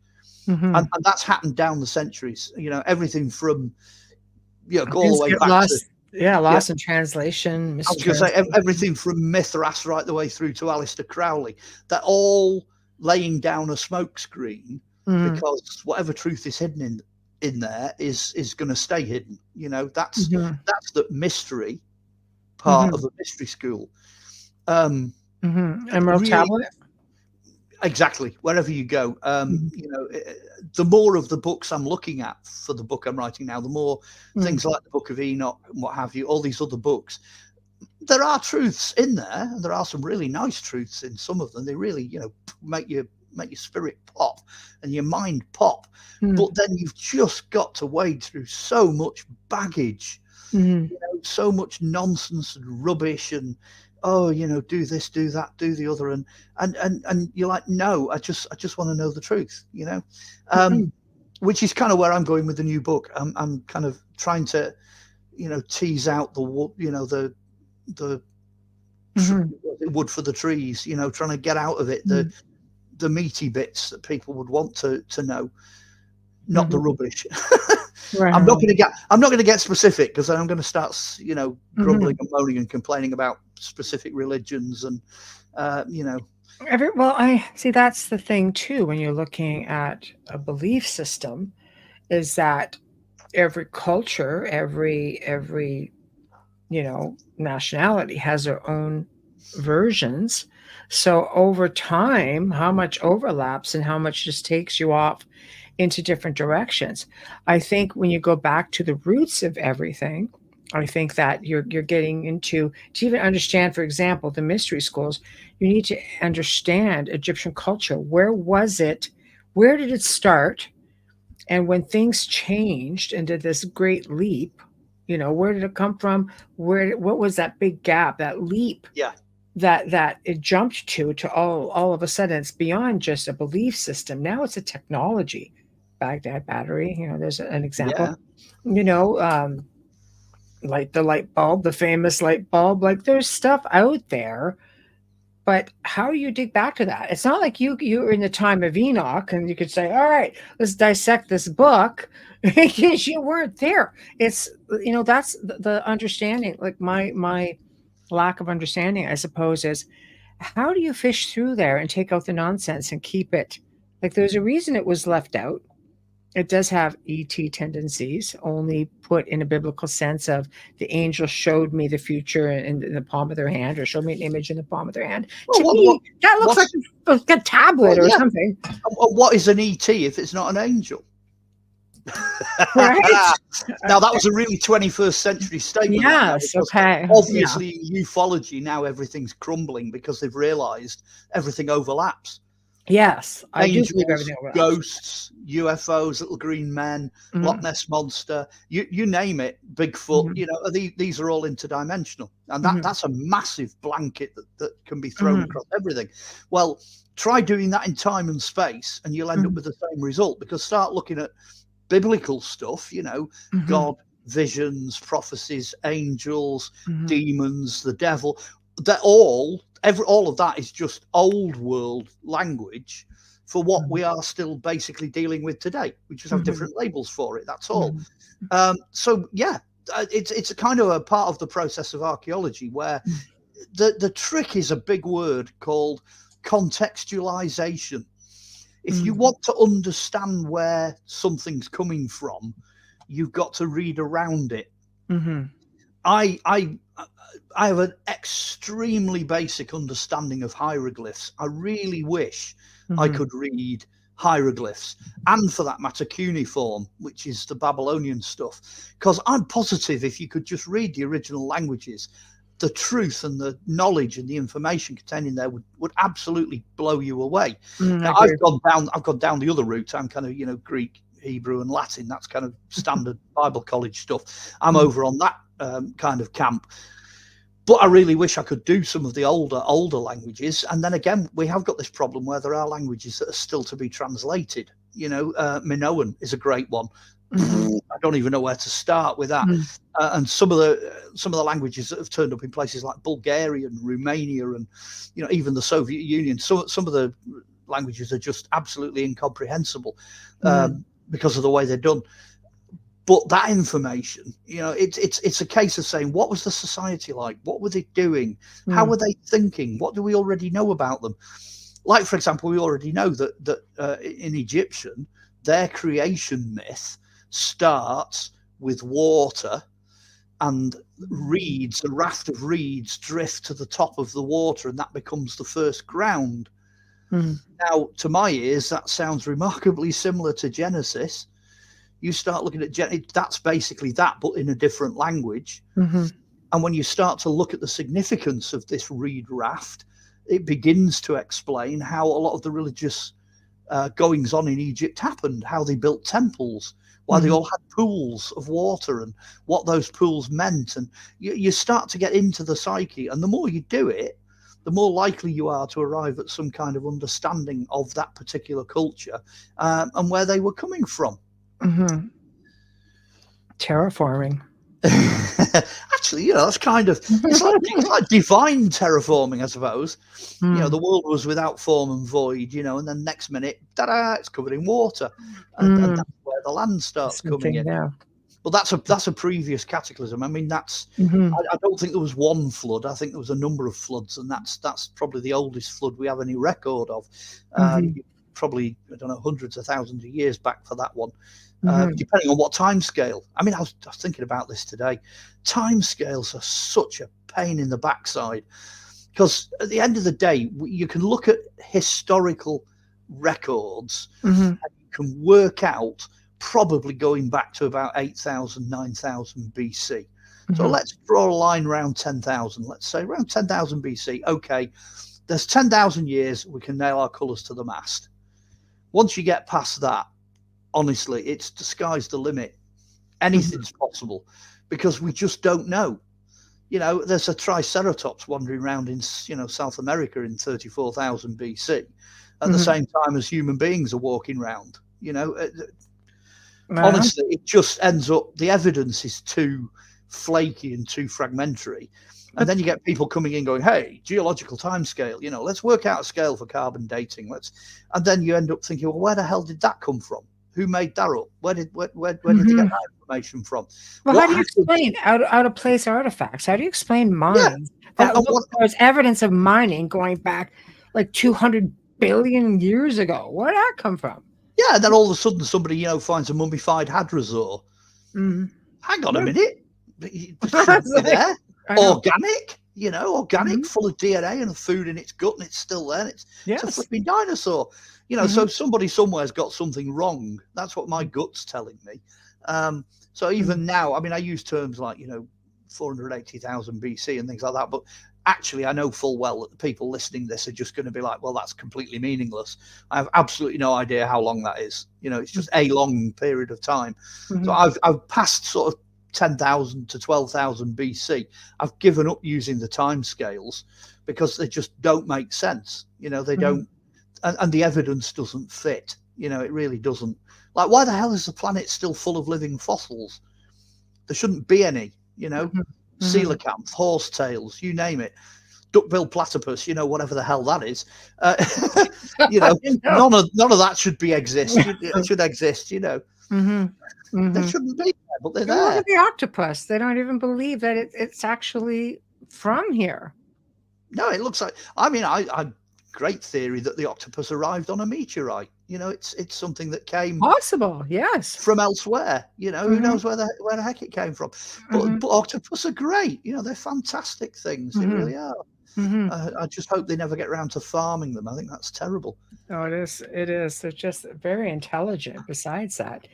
Mm-hmm. And that's happened down the centuries. You know, everything from, you know, go all the way back lost, to lost in translation. I was going to say everything from Mithras right the way through to Aleister Crowley. They're all laying down a smokescreen, because whatever truth is hidden in there is going to stay hidden. You know, that's the mystery part of a mystery school. Emerald really, Tablet. Exactly. Wherever you go, you know, the more of the books I'm looking at for the book I'm writing now, the more things like the Book of Enoch and what have you, all these other books, there are truths in there, and there are some really nice truths in some of them. They really, you know, make your spirit pop and your mind pop. But then you've just got to wade through so much baggage, you know, so much nonsense and rubbish, and you know, do this, do that, do the other, and you're like, no, I just want to know the truth, you know, which is kind of where I'm going with the new book. I'm kind of trying to, you know, tease out the wood for the trees, you know, trying to get out of it the meaty bits that people would want to know, not the rubbish. Right. I'm not going to get specific, because I'm going to start, you know, grumbling and moaning and complaining about specific religions, and you know. Well, I see, that's the thing too, when you're looking at a belief system, is that every culture, every you know, nationality has their own versions. So over time, how much overlaps and how much just takes you off into different directions. I think when you go back to the roots of everything, I think that you're getting into, to even understand, for example, the mystery schools, you need to understand Egyptian culture. Where was it? Where did it start? And when things changed and did this great leap, you know, where did it come from? What was that big gap, that leap? Yeah. That it jumped to all of a sudden it's beyond just a belief system. Now it's a technology. Baghdad battery, you know, there's an example. You know, like the light bulb, the famous light bulb. Like, there's stuff out there, but how do you dig back to that? It's not like you're in the time of Enoch and you could say, all right, let's dissect this book, because you weren't there. It's, you know, that's the understanding. Like, my lack of understanding, I suppose, is how do you fish through there and take out the nonsense and keep it? Like, there's a reason it was left out. It does have ET tendencies, only put in a biblical sense of the angel showed me the future in the palm of their hand, or showed me an image in the palm of their hand. To me, that looks like a tablet or something. What is an ET if it's not an angel? Right? Now, that was a really 21st century statement. Yes, okay. Obviously, in ufology, now everything's crumbling because they've realized everything overlaps. Yes, I Angels, do believe everything overlaps. Ghosts, UFOs, little green men, Loch Ness Monster, you name it, Bigfoot, you know, these are all interdimensional. And that's a massive blanket that can be thrown across everything. Well, try doing that in time and space, and you'll end up with the same result, because start looking at biblical stuff, you know, God, visions, prophecies, angels, demons, the devil. They're all of that is just old world language for what we are still basically dealing with today. We just have different labels for it. That's all. So yeah, it's a kind of a part of the process of archaeology where the trick is a big word called contextualization. If you want to understand where something's coming from, you've got to read around it. I have an extremely basic understanding of hieroglyphs. I really wish I could read hieroglyphs, and for that matter, cuneiform, which is the Babylonian stuff, because I'm positive if you could just read the original languages, the truth and the knowledge and the information contained in there would absolutely blow you away. Now, I've gone down the other route. I'm kind of, you know, Greek Hebrew and Latin. That's kind of standard Bible college stuff. I'm over on that kind of camp. But I really wish I could do some of the older languages. And then again, we have got this problem where there are languages that are still to be translated. Minoan is a great one. I don't even know where to start with that. And some of the languages that have turned up in places like Bulgaria and Romania and even the Soviet Union. Some of the languages are just absolutely incomprehensible because of the way they're done. But that information, it's a case of saying, what was the society like? What were they doing? How were they thinking? What do we already know about them? Like, for example, we already know that in Egyptian, their creation myth starts with water and reeds, a raft of reeds drift to the top of the water, and that becomes the first ground. Now, to my ears, that sounds remarkably similar to Genesis. You start looking at Genesis, that's basically that, but in a different language. And when you start to look at the significance of this reed raft, it begins to explain how a lot of the religious goings on in Egypt happened, how they built temples, why they all had pools of water and what those pools meant. And you start to get into the psyche, and the more you do it, the more likely you are to arrive at some kind of understanding of that particular culture and where they were coming from. Terraforming. Actually, that's kind of it's like divine terraforming, I suppose. The world was without form and void, and then next minute, ta-da, it's covered in water, and that's where the land starts coming in. Yeah. Well, that's a previous cataclysm. I mean, I don't think there was one flood. I think there was a number of floods, and that's probably the oldest flood we have any record of. Probably, I don't know, hundreds of thousands of years back for that one. Depending on what time scale. I mean, I was thinking about this today. Time scales are such a pain in the backside, because at the end of the day, you can look at historical records and you can work out probably going back to about 8,000, 9,000 BC. So let's draw a line around 10,000. Let's say around 10,000 BC. Okay, there's 10,000 years, we can nail our colours to the mast. Once you get past that, honestly, it's the sky's the limit. Anything's possible, because we just don't know. There's a triceratops wandering around in South America in 34,000 BC at the same time as human beings are walking around. Honestly, it just ends up, the evidence is too flaky and too fragmentary. And then you get people coming in going, hey, geological time scale, let's work out a scale for carbon dating. And then you end up thinking, well, where the hell did that come from? Who made that up? Where did they get that information from? Well, how do you explain out of place artifacts? How do you explain mines? There's evidence of mining going back like 200 billion years ago. Where did that come from? Yeah, and then all of a sudden somebody, finds a mummified hadrosaur. Hang on a minute. There. Organic, organic, full of DNA and food in its gut, and it's still there. It's a flipping dinosaur. So somebody somewhere's got something wrong. That's what my gut's telling me. So even now, I mean, I use terms like, 480,000 BC and things like that, but actually I know full well that the people listening to this are just going to be like, well, that's completely meaningless. I have absolutely no idea how long that is. It's just a long period of time. So I've passed sort of 10,000 to 12,000 BC. I've given up using the time scales because they just don't make sense. They don't, and the evidence doesn't fit. It really doesn't. Like, why the hell is the planet still full of living fossils? There shouldn't be any. Coelacanth, horsetails, you name it, duck-billed platypus, whatever the hell that is. None of that should exist. It should exist. They shouldn't be there, but they're there. Look at the octopus. They don't even believe that it's actually from here. No, it looks like. I mean, I great theory that the octopus arrived on a meteorite. It's something that came possible, yes, from elsewhere. Who knows where the heck it came from? But octopus are great. They're fantastic things. They really are. I just hope they never get around to farming them. I think that's terrible. Oh, it is. It is. They're just very intelligent. Besides that,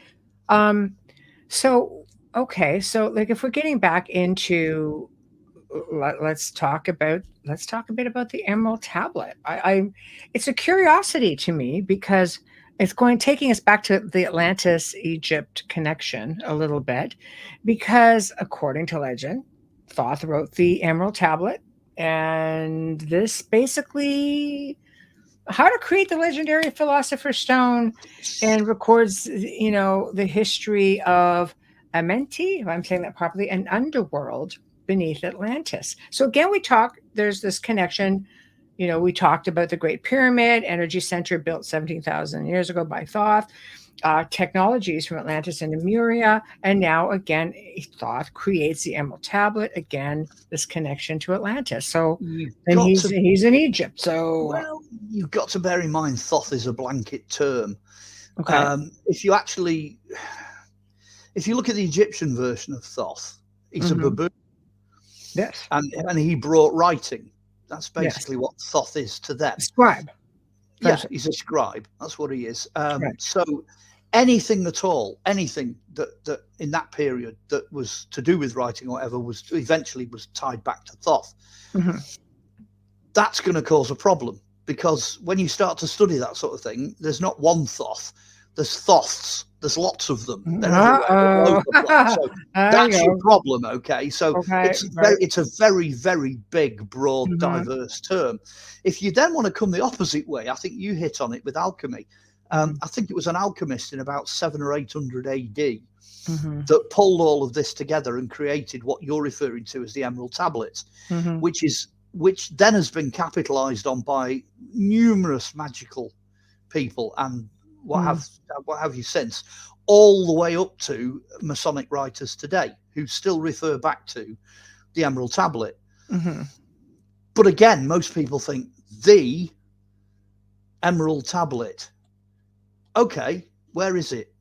so like if we're getting back into, let's talk a bit about the Emerald Tablet. It's a curiosity to me because It's taking us back to the Atlantis-Egypt connection a little bit, because according to legend, Thoth wrote the Emerald Tablet, and this basically how to create the legendary Philosopher's Stone, and records, the history of Amenti, if I'm saying that properly, an underworld beneath Atlantis. So again, there's this connection. We talked about the Great Pyramid, energy center built 17,000 years ago by Thoth, technologies from Atlantis and Lemuria, and now again, Thoth creates the Emerald Tablet. Again, this connection to Atlantis. So, and he's in Egypt. So, well, you've got to bear in mind Thoth is a blanket term. Okay. If you look at the Egyptian version of Thoth, he's a baboon. Yes. And he brought writing. That's basically what Thoth is to them. Scribe. Yeah, he's a scribe. That's what he is. Right. So anything at all, anything that in that period that was to do with writing or whatever was eventually tied back to Thoth. Mm-hmm. That's going to cause a problem, because when you start to study that sort of thing, there's not one Thoth. There's Thoths. There's lots of them. They're everywhere, all over the place. So that's your problem, okay? So it's a very, very big, broad, diverse term. If you then want to come the opposite way, I think you hit on it with alchemy. I think it was an alchemist in about 700 or 800 AD that pulled all of this together and created what you're referring to as the Emerald Tablets, which then has been capitalized on by numerous magical people and what have you since, all the way up to Masonic writers today who still refer back to the Emerald Tablet. But again, most people think the Emerald Tablet. Okay, where is it?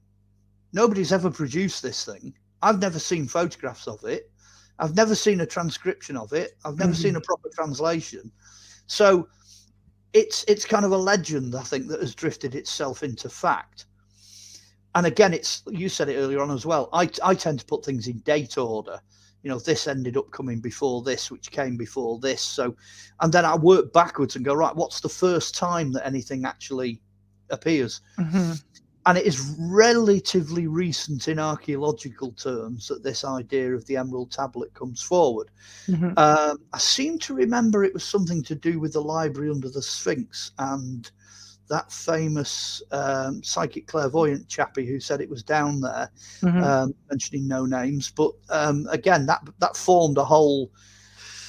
Nobody's ever produced this thing. I've never seen photographs of it. I've never seen a transcription of it. I've never seen a proper translation. So it's kind of a legend, I think, that has drifted itself into fact. And again, you said it earlier on as well. I tend to put things in date order. This ended up coming before this, which came before this. So, and then I work backwards and go, right, what's the first time that anything actually appears? And it is relatively recent in archaeological terms that this idea of the Emerald Tablet comes forward. I seem to remember it was something to do with the library under the Sphinx and that famous psychic clairvoyant chappie who said it was down there, mentioning no names. But again, that formed a whole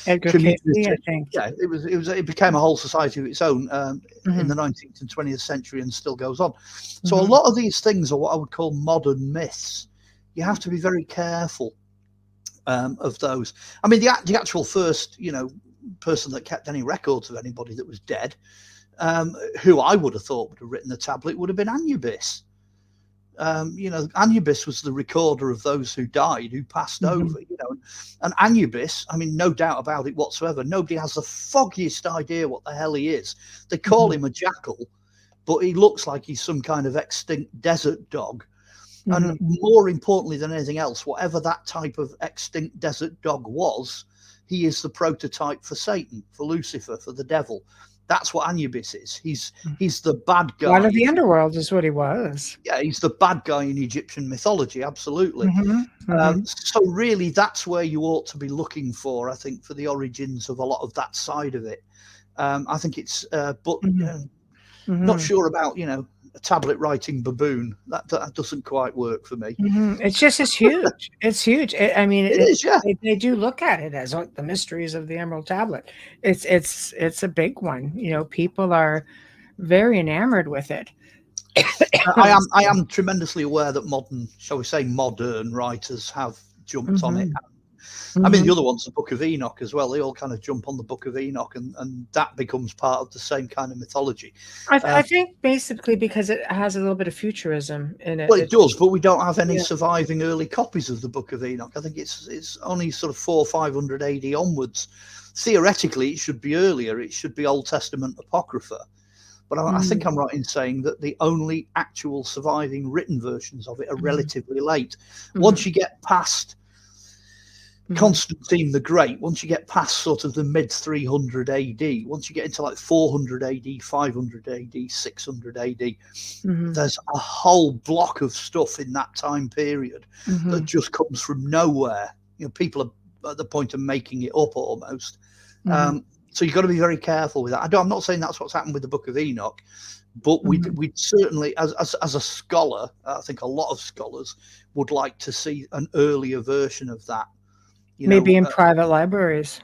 community. I think. Yeah, it became a whole society of its own in the 19th and 20th century, and still goes on. So a lot of these things are what I would call modern myths. You have to be very careful of those. I mean, the actual first, person that kept any records of anybody that was dead, who I would have thought would have written the tablet, would have been Anubis. Anubis was the recorder of those who died, who passed over, and Anubis, I mean, no doubt about it whatsoever. Nobody has the foggiest idea what the hell he is. They call him a jackal, but he looks like he's some kind of extinct desert dog. And more importantly than anything else, whatever that type of extinct desert dog was, he is the prototype for Satan, for Lucifer, for the devil. That's what Anubis is. He's the bad guy. One of the underworld is what he was. Yeah, he's the bad guy in Egyptian mythology, absolutely. So really, that's where you ought to be looking for, I think, for the origins of a lot of that side of it. I think it's, not sure about, a tablet writing baboon. That doesn't quite work for me. It's huge. It's huge. I mean, it is. Yeah, they do look at it as the mysteries of the Emerald Tablet. It's a big one. People are very enamored with it. I am tremendously aware that modern writers have jumped on it. I mean, the other one's the Book of Enoch as well. They all kind of jump on the Book of Enoch, and that becomes part of the same kind of mythology. I think basically because it has a little bit of futurism in it. Well, it does, but we don't have any surviving early copies of the Book of Enoch. I think it's only sort of 400 or 500 AD onwards. Theoretically, it should be earlier. It should be Old Testament Apocrypha. But I think I'm right in saying that the only actual surviving written versions of it are relatively late. Once you get past Constantine the Great, once you get past sort of the mid 300 AD, once you get into like 400 AD, 500 AD, 600 AD, there's a whole block of stuff in that time period that just comes from nowhere. You know, people are at the point of making it up almost. So you've got to be very careful with that. I'm not saying that's what's happened with the Book of Enoch, but we'd certainly, as a scholar, I think a lot of scholars would like to see an earlier version of that. Maybe in private libraries.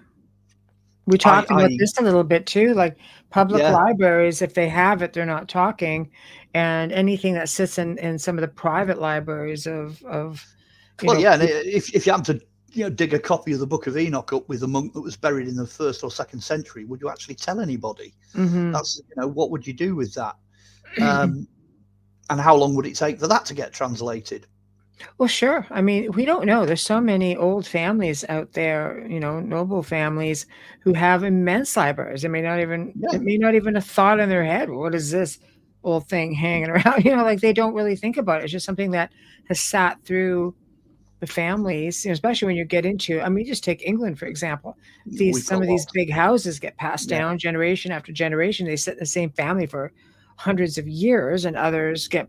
We talked about this a little bit too, like public libraries, if they have it, they're not talking. And anything that sits in some of the private libraries of and if you happen to dig a copy of the Book of Enoch up with a monk that was buried in the 1st or 2nd century, would you actually tell anybody? That's what would you do with that? And how long would it take for that to get translated? Well, sure. I mean, we don't know. There's so many old families out there, noble families who have immense libraries. It may not even have thought in their head, what is this old thing hanging around? Like they don't really think about it. It's just something that has sat through the families, especially when you get into, just take England, for example. Some of these big houses get passed down generation after generation. They sit in the same family for hundreds of years, and others get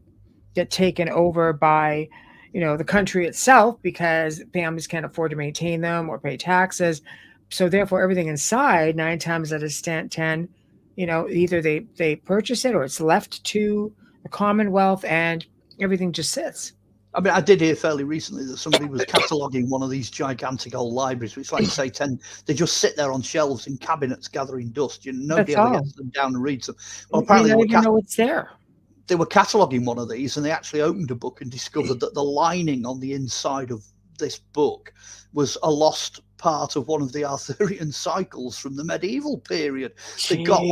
taken over by the country itself because families can't afford to maintain them or pay taxes. So therefore, everything inside, 9 times out of 10, either they purchase it or it's left to the Commonwealth, and everything just sits. I did hear fairly recently that somebody was cataloguing one of these gigantic old libraries, which, like you say, they just sit there on shelves in cabinets gathering dust. Nobody ever gets them down and reads them. Well, apparently, you know it's there. They were cataloguing one of these, and they actually opened a book and discovered that the lining on the inside of this book was a lost part of one of the Arthurian cycles from the medieval period. They got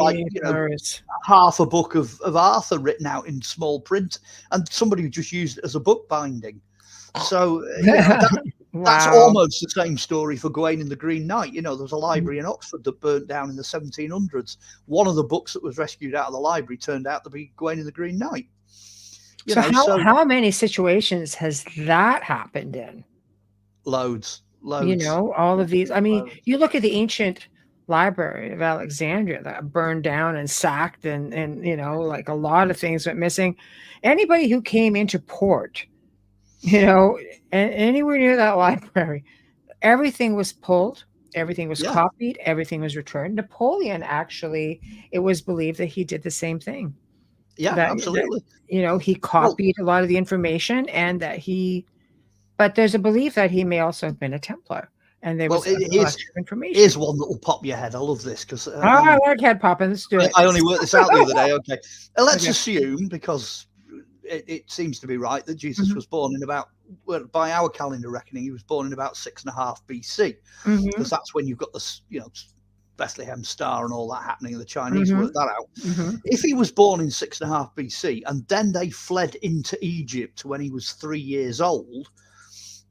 half a book of Arthur written out in small print, and somebody just used it as a book binding. So that's almost the same story for Gawain and the Green Knight. There was a library in Oxford that burnt down in the 1700s. One of the books that was rescued out of the library turned out to be Gawain and the Green Knight. How many situations has that happened in? Loads. All of these. You look at the ancient library of Alexandria that burned down and sacked, and like a lot of things went missing. Anybody who came into port, and anywhere near that library, everything was pulled, everything was copied, everything was returned. Napoleon, actually, it was believed that he did the same thing. Yeah, absolutely. He copied a lot of the information, and but there's a belief that he may also have been a Templar. And there was information. Here's one that will pop your head. I love this because I like head popping. Let's do it. I only worked this out the other day. Okay, let's assume, because it seems to be right, that Jesus was born in about, by our calendar reckoning, he was born in about 6.5 BC, because that's when you've got the Bethlehem star and all that happening, and the Chinese worked that out. If he was born in 6.5 BC and then they fled into Egypt when he was 3 years old,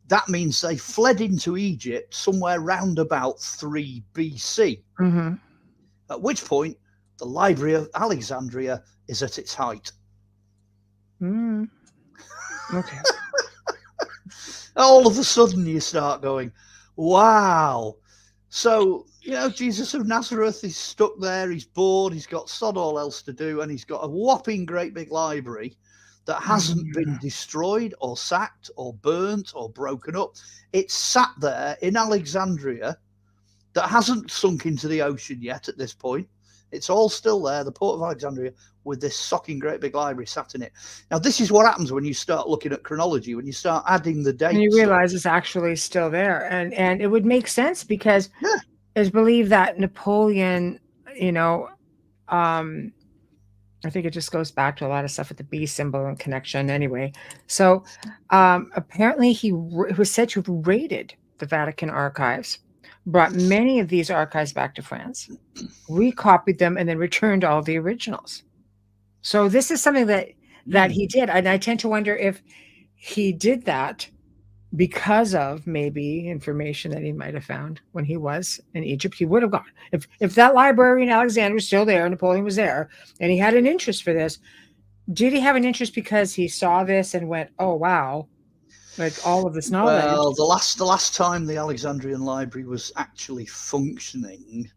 that means they fled into Egypt somewhere round about 3 BC. At which point the Library of Alexandria is at its height. Okay. All of a sudden you start going, wow. So, Jesus of Nazareth is stuck there, he's bored, he's got sod all else to do, and he's got a whopping great big library that hasn't been destroyed or sacked or burnt or broken up. It's sat there in Alexandria that hasn't sunk into the ocean yet at this point. It's all still there, the port of Alexandria, with this socking great big library sat in it. Now, this is what happens when you start looking at chronology, when you start adding the dates. And you realize it's actually still there. And it would make sense because it's believed that Napoleon, I think it just goes back to a lot of stuff with the B symbol and connection anyway. So apparently he was said to have raided the Vatican archives, brought many of these archives back to France, recopied them, and then returned all the originals. So this is something that he did. And I tend to wonder if he did that because of maybe information that he might have found when he was in Egypt. He would have gone. If that library in Alexandria was still there, Napoleon was there, and he had an interest for this, did he have an interest because he saw this and went, oh, wow? like all of this knowledge? Well, the last time the Alexandrian Library was actually functioning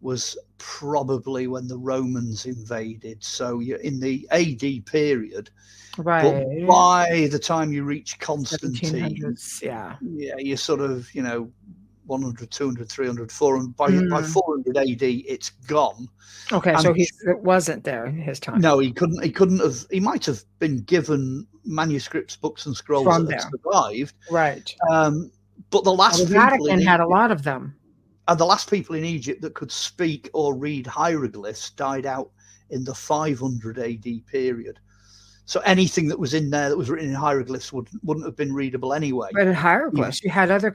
was probably when the Romans invaded. So you're in the AD period, Right. but by the time you reach Constantine, 1700s, yeah, you're sort of 100, 200, 300, 400. By 400 AD, it's gone. Okay, And so it wasn't there in his time. no, he couldn't have. He might have been given manuscripts, books, and scrolls From that had there. survived. Right. But the last The people Vatican in had a lot of them. And the last people in Egypt that could speak or read hieroglyphs died out in the 500 AD period. So anything that was in there that was written in hieroglyphs wouldn't have been readable anyway. But in hieroglyphs, you had other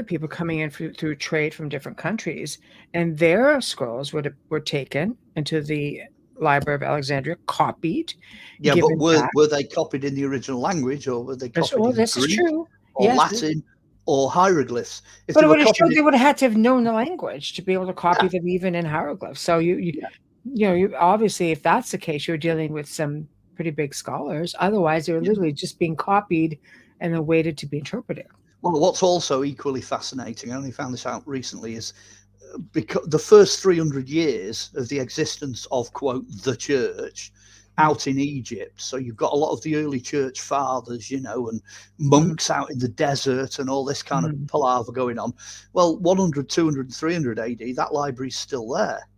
people coming in through trade from different countries, and their scrolls were taken into the Library of Alexandria, copied. Yeah, but were they copied in the original language, or were they copied in this Greek is true. or Yes. Latin or hieroglyphs? But it would have showed they would have had to have known the language to be able to copy them even in hieroglyphs. So you obviously, if that's the case, you're dealing with some pretty big scholars. Otherwise, they're literally just being copied and then waited to be interpreted. Well, what's also equally fascinating, I only found this out recently, is because the first 300 years of the existence of, quote, the church out in Egypt. So you've got a lot of the early church fathers, and monks out in the desert and all this kind of palaver going on. Well, 100, 200, 300 AD, that library's still there.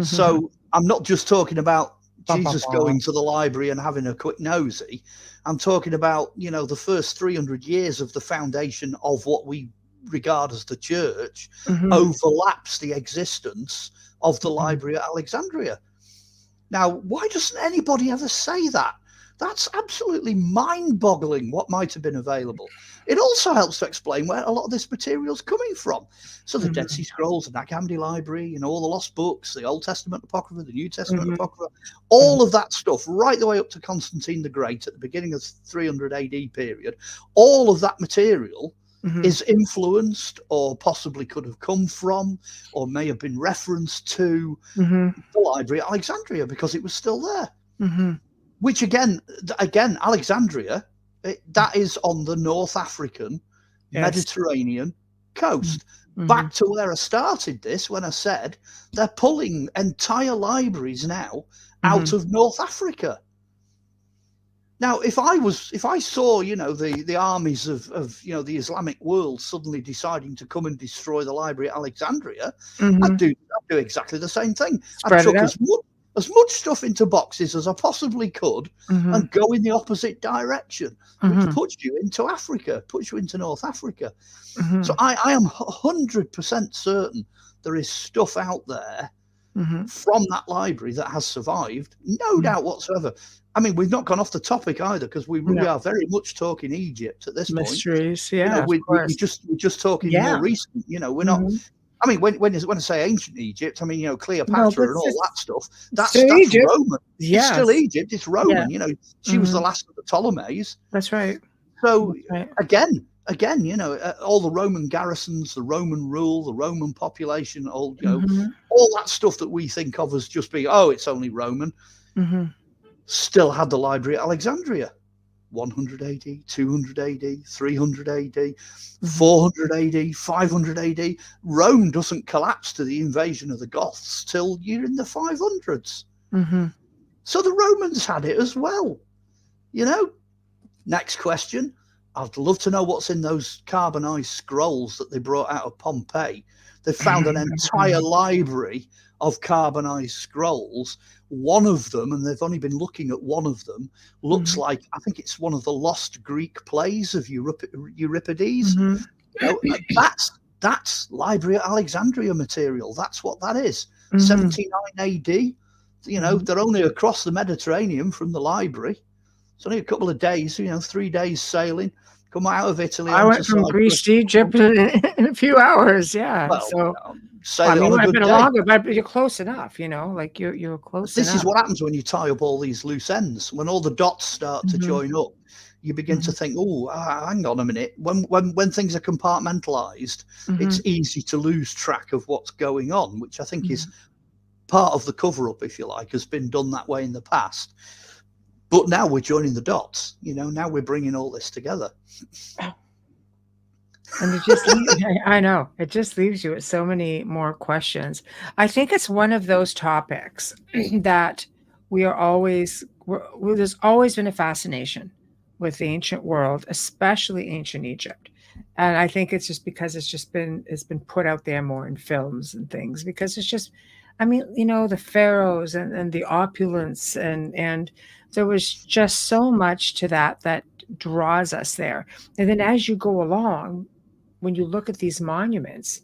So I'm not just talking about Jesus going to the library and having a quick nosy. I'm talking about, the first 300 years of the foundation of what we regard as the church overlaps the existence of the library at Alexandria. Now, why doesn't anybody ever say that? That's absolutely mind-boggling what might have been available. It also helps to explain where a lot of this material is coming from. So the Dead Sea Scrolls, the Nag Hammadi Library, all the lost books, the Old Testament Apocrypha, the New Testament Apocrypha, all of that stuff, right the way up to Constantine the Great at the beginning of the 300 AD period, all of that material is influenced or possibly could have come from or may have been referenced to the library at Alexandria because it was still there. Which again, Alexandria, that is on the North African Mediterranean coast. Back to where I started this when I said they're pulling entire libraries now out of North Africa. Now, if I saw, the armies of the Islamic world suddenly deciding to come and destroy the library at Alexandria, I'd do exactly the same thing. I took as much stuff into boxes as I possibly could and go in the opposite direction, which puts you into Africa, puts you into North Africa. So I am 100% certain there is stuff out there from that library that has survived, no doubt whatsoever. I mean, we've not gone off the topic either because we are very much talking Egypt at this Mysteries, point. Yeah, we're just talking more recent. We're not. I mean, when I say ancient Egypt, I mean Cleopatra and all that stuff. That's Roman. It's still Egypt. It's Roman. She was the last of the Ptolemies. That's right. So again, all the Roman garrisons, the Roman rule, the Roman population, all that stuff that we think of as just being, it's only Roman. Still had the library at Alexandria. 100 AD, 200 AD, 300 AD, 400 AD, 500 AD. Rome doesn't collapse to the invasion of the Goths till you're in the 500s. So the Romans had it as well. Next question. I'd love to know what's in those carbonized scrolls that they brought out of Pompeii. They found an entire library of carbonized scrolls. One of them, and they've only been looking at one of them, looks like, I think it's one of the lost Greek plays of Euripides. That's Library at Alexandria material. That's what that is. 79 AD. They're only across the Mediterranean from the library. It's only a couple of days, 3 days sailing. Come out of Italy. I went from Greece to Egypt in a few hours. Yeah. Well, so it might have been longer, but you're close enough. You're close enough. This is what happens when you tie up all these loose ends. When all the dots start to join up, you begin to think, hang on a minute. When things are compartmentalized, it's easy to lose track of what's going on, which I think is part of the cover-up, if you like, has been done that way in the past. But now we're joining the dots. Now we're bringing all this together. And it just, I know, it just leaves you with so many more questions. I think it's one of those topics that there's always been a fascination with the ancient world, especially ancient Egypt. And I think it's just because it's been put out there more in films and things, because it's just, the pharaohs and the opulence, and there was just so much to that draws us there. And then as you go along, when you look at these monuments,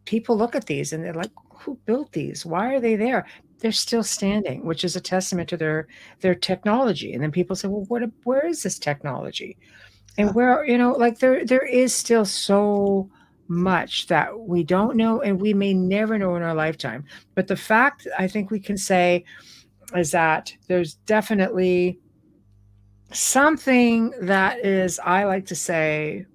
people look at these and they're like, who built these? Why are they there? They're still standing, which is a testament to their technology. And then people say, well, where is this technology? And where, there is still so much that we don't know, and we may never know in our lifetime. But the fact I think we can say is that there's definitely something that is, I like to say,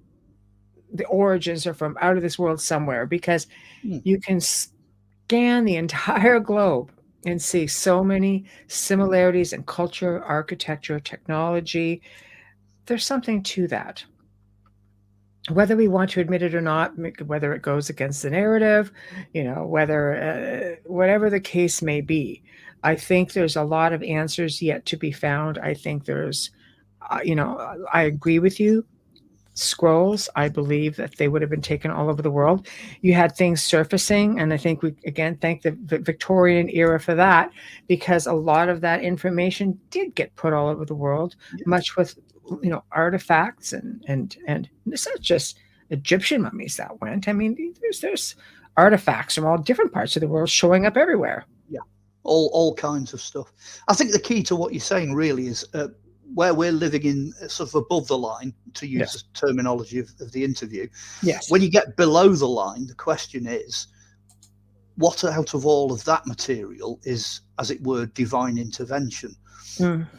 the origins are from out of this world somewhere, because you can scan the entire globe and see so many similarities in culture, architecture, technology. There's something to that. Whether we want to admit it or not, whether it goes against the narrative, whether whatever the case may be, I think there's a lot of answers yet to be found. I think there's, I agree with you. Scrolls, I believe that they would have been taken all over the world. You had things surfacing, and I think we again thank the Victorian era for that, because a lot of that information did get put all over the world, much with artifacts and it's not just Egyptian mummies that went. There's artifacts from all different parts of the world showing up everywhere. Yeah, all kinds of stuff. I think the key to what you're saying really is where we're living in sort of above the line, to use the terminology of the interview. Yes. When you get below the line, the question is, what out of all of that material is, as it were, divine intervention,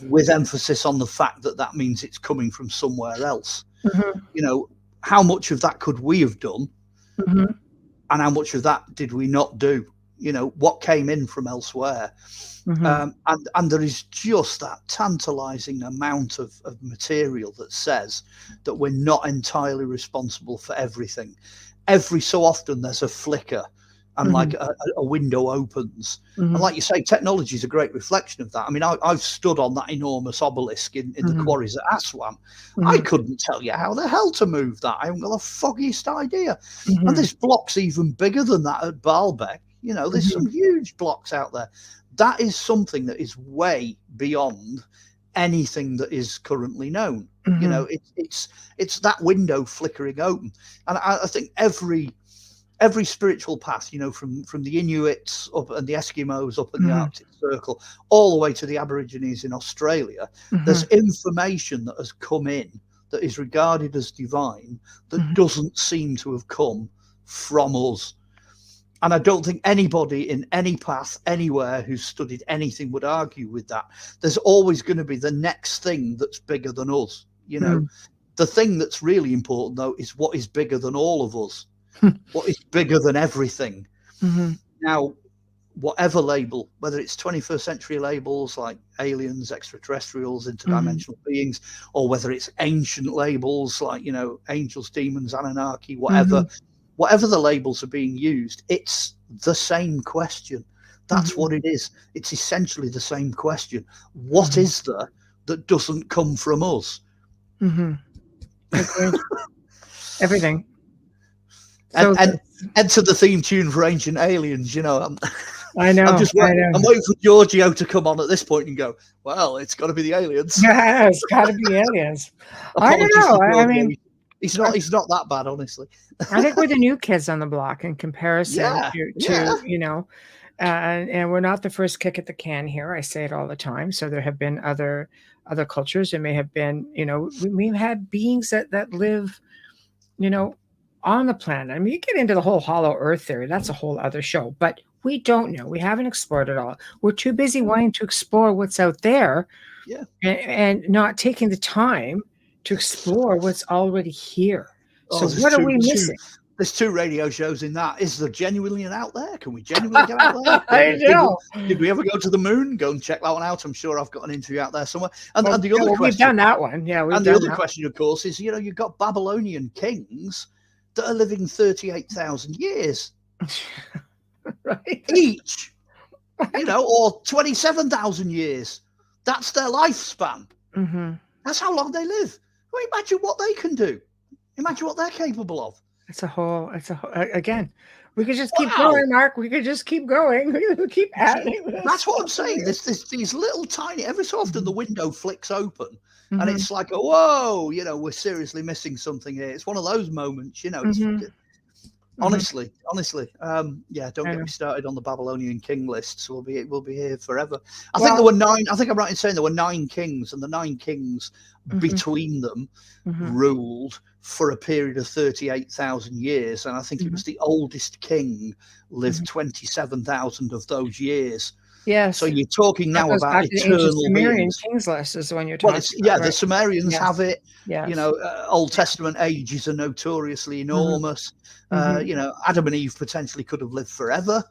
with emphasis on the fact that means it's coming from somewhere else. How much of that could we have done, and how much of that did we not do? What came in from elsewhere. And there is just that tantalizing amount of material that says that we're not entirely responsible for everything. Every so often there's a flicker, and like a window opens. And like you say, technology is a great reflection of that. I've stood on that enormous obelisk in the quarries at Aswan. I couldn't tell you how the hell to move that. I haven't got the foggiest idea. And this block's even bigger than that at Baalbek. There's some huge blocks out there. That is something that is way beyond anything that is currently known. It's that window flickering open. And I think every spiritual path, from the Inuits up and the Eskimos up in the Arctic Circle, all the way to the Aborigines in Australia, there's information that has come in that is regarded as divine that doesn't seem to have come from us. And I don't think anybody in any path anywhere who's studied anything would argue with that. There's always going to be the next thing that's bigger than us. The thing that's really important, though, is what is bigger than all of us, what is bigger than everything. Now, whatever label, whether it's 21st century labels like aliens, extraterrestrials, interdimensional beings, or whether it's ancient labels like, angels, demons, Anunnaki, whatever the labels are being used, it's the same question. That's what it is. It's essentially the same question. What is there that doesn't come from us? Everything. And enter the theme tune for Ancient Aliens. I know. I'm waiting for Giorgio to come on at this point and go, well, it's got to be the aliens. Yeah, it's got to be aliens. I don't know. He's not that bad, honestly. I think we're the new kids on the block in comparison to and we're not the first kick at the can here. I say it all the time. So there have been other cultures. There may have been, we've had beings that live, on the planet. You get into the whole hollow earth theory. That's a whole other show. But we don't know. We haven't explored it all. We're too busy wanting to explore what's out there, and not taking the time to explore what's already here. So what are we missing? There's 2 radio shows in that. Is there genuinely an out there? Can we genuinely get out there? I know. Did we ever go to the moon? Go and check that one out. I'm sure I've got an interview out there somewhere. And the other question, we've done that one. Yeah, and the other question, of course, is you've got Babylonian kings that are living 38,000 years, right? Each, or 27,000 years. That's their lifespan. Mm-hmm. That's how long they live. Well, imagine what they can do. Imagine what they're capable of. Again, we could just keep going, Mark. We could just keep going. We could keep adding. That's what I'm saying. These little tiny, every so often the window flicks open and it's like, whoa, we're seriously missing something here. It's one of those moments, Honestly, don't get me started on the Babylonian king lists. We'll be here forever. I think there were 9. I think I'm right in saying there were 9 kings, and the 9 kings between them ruled for a period of 38,000 years. And I think it was the oldest king lived 27,000 of those years. Yes. So you're talking now about eternal Sumerian kings list is when you're talking. Well, the Sumerians have it. Yes. Old Testament ages are notoriously enormous. Adam and Eve potentially could have lived forever.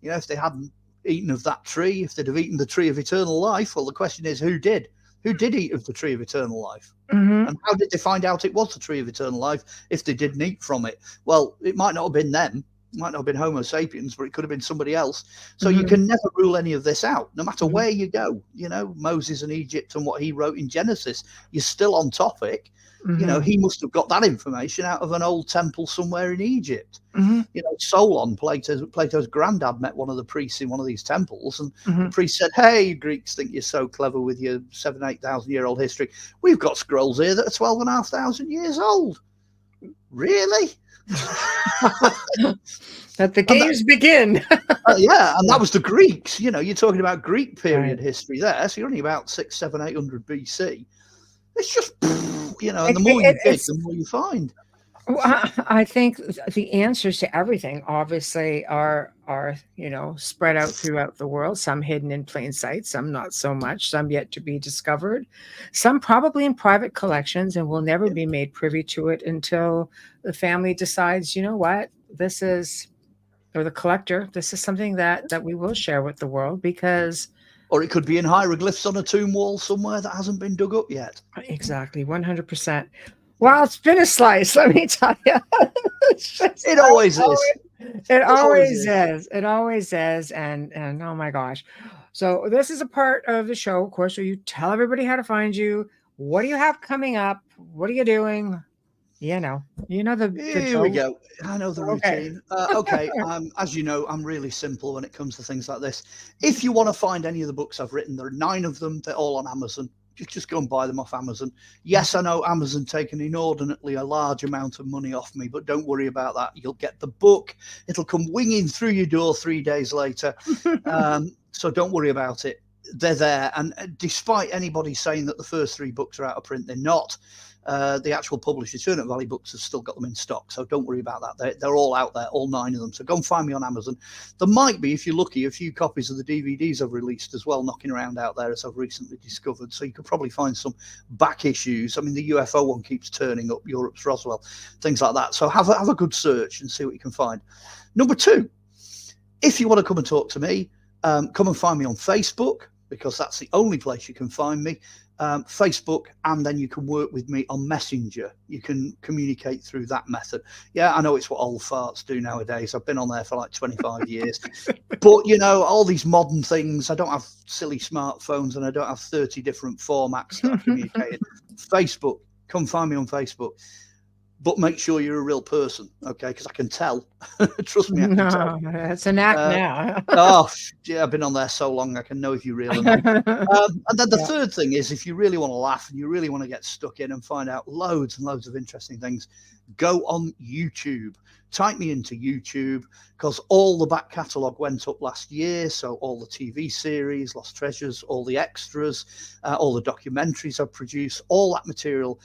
If they hadn't eaten of that tree, if they'd have eaten the tree of eternal life. Well, the question is, who did? Who did eat of the tree of eternal life? And how did they find out it was the tree of eternal life if they didn't eat from it? Well, it might not have been them. It might not have been Homo sapiens, but it could have been somebody else. So you can never rule any of this out, no matter where you go. Moses and Egypt and what he wrote in Genesis, you're still on topic. He must have got that information out of an old temple somewhere in Egypt. Solon, Plato's granddad, met one of the priests in one of these temples, and the priest said, "Hey, you Greeks think you're so clever with your 7,000-8,000-year-old history. We've got scrolls here that are 12,500 years old." Really? That the games begin. And that was the Greeks. You're talking about Greek period history there. So you're only about 600, 700, 800 BC. It's just, and the more you dig, the more you find. Well, I think the answers to everything obviously are spread out throughout the world. Some hidden in plain sight, some not so much, some yet to be discovered, some probably in private collections and will never be made privy to it until the family decides, this is, or the collector, this is something that we will share with the world, because. Or it could be in hieroglyphs on a tomb wall somewhere that hasn't been dug up yet. Exactly, 100%. Well, it's been a slice, let me tell you. It always is. It always is. It always is. And oh my gosh. So this is a part of the show, of course, where you tell everybody how to find you. What do you have coming up? What are you doing? Here we go. I know the routine. Okay. As you know, I'm really simple when it comes to things like this. If you want to find any of the books I've written, there are 9 of them. They're all on Amazon. Just go and buy them off Amazon. Yes, I know Amazon take an inordinately a large amount of money off me, but don't worry about that. You'll get the book. It'll come winging through your door 3 days later. So don't worry about it. They're there. And despite anybody saying that the first 3 books are out of print, they're not. The actual publisher, Turnip Valley Books, has still got them in stock, so don't worry about that. They're all out there, all 9 of them. So go and find me on Amazon. There might be, if you're lucky, a few copies of the DVDs I've released as well, knocking around out there, as I've recently discovered. So you could probably find some back issues. I mean, the UFO one keeps turning up, Europe's Roswell, things like that. So have a good search and see what you can find. Number 2, if you want to come and talk to me, come and find me on Facebook, because that's the only place you can find me. Facebook, and then you can work with me on Messenger. You can communicate through that method. Yeah, I know it's what old farts do nowadays. I've been on there for like 25 years. But, all these modern things, I don't have silly smartphones and I don't have 30 different formats that I communicate in. Facebook, come find me on Facebook. But make sure you're a real person, okay? Because I can tell. Trust me, I can tell. It's an act now. I've been on there so long, I can know if you're real or not. And then the third thing is, if you really want to laugh and you really want to get stuck in and find out loads and loads of interesting things, go on YouTube. Type me into YouTube, because all the back catalogue went up last year. So all the TV series, Lost Treasures, all the extras, all the documentaries I've produced, all that material.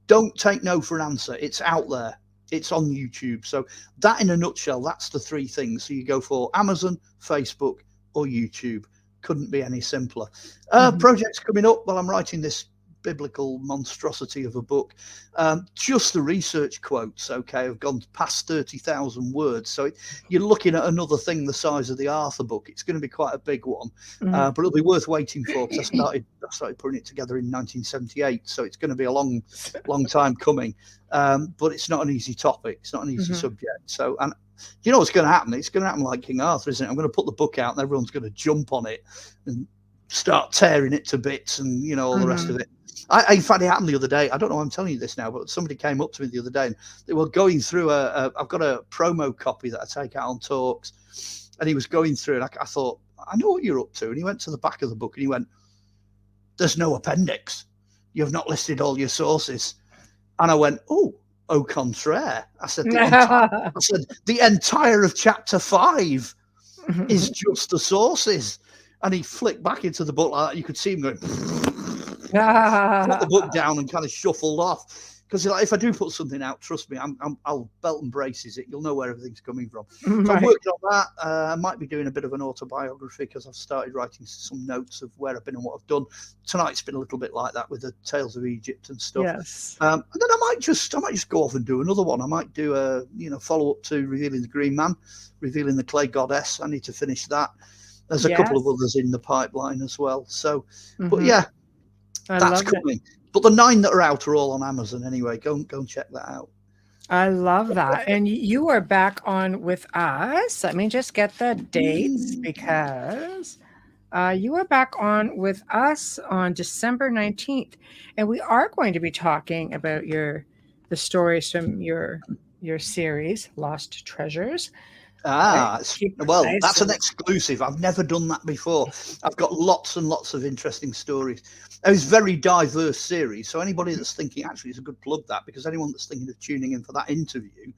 Don't take no for an answer. It's out there. It's on YouTube. So that, in a nutshell, that's the 3 things. So you go for Amazon, Facebook, or YouTube. Couldn't be any simpler. Projects coming up. Well, I'm writing this biblical monstrosity of a book. Just the research quotes, okay, have gone past 30,000 words. So you're looking at another thing the size of the Arthur book. It's going to be quite a big one, but it'll be worth waiting for, because I started putting it together in 1978. So it's going to be a long time coming. But it's not an easy topic. It's not an easy subject. So, and you know what's going to happen? It's going to happen like King Arthur, isn't it? I'm going to put the book out and everyone's going to jump on it and start tearing it to bits and, you know, all the rest of it. In fact, it happened the other day. I don't know why I'm telling you this now, but somebody came up to me the other day and they were going through I've got a promo copy that I take out on talks, and he was going through it. I thought, I know what you're up to. And he went to the back of the book and he went, "There's no appendix. You've not listed all your sources." And I went, au contraire. I said, the entire of chapter 5 is just the sources. And he flicked back into the book like that. You could see him going, put the book down and kind of shuffled off. Because like, if I do put something out, trust me, I'll belt and braces it. You'll know where everything's coming from. So I'm working on that. I might be doing a bit of an autobiography, because I've started writing some notes of where I've been and what I've done. Tonight's been a little bit like that with the Tales of Egypt and stuff. Yes. And then I might just go off and do another one. I might do a follow up to Revealing the Green Man, Revealing the Clay Goddess. I need to finish that. There's a couple of others in the pipeline as well. So, but yeah, that's coming. But the 9 that are out are all on Amazon anyway. Go and check that out. I love that. And you are back on with us. Let me just get the dates, because you are back on with us on December 19th. And we are going to be talking about the stories from your series, Lost Treasures. Well, that's an exclusive. I've never done that before. I've got lots and lots of interesting stories. It was a very diverse series. So anybody that's thinking, actually, it's a good plug that, because anyone that's thinking of tuning in for that interview,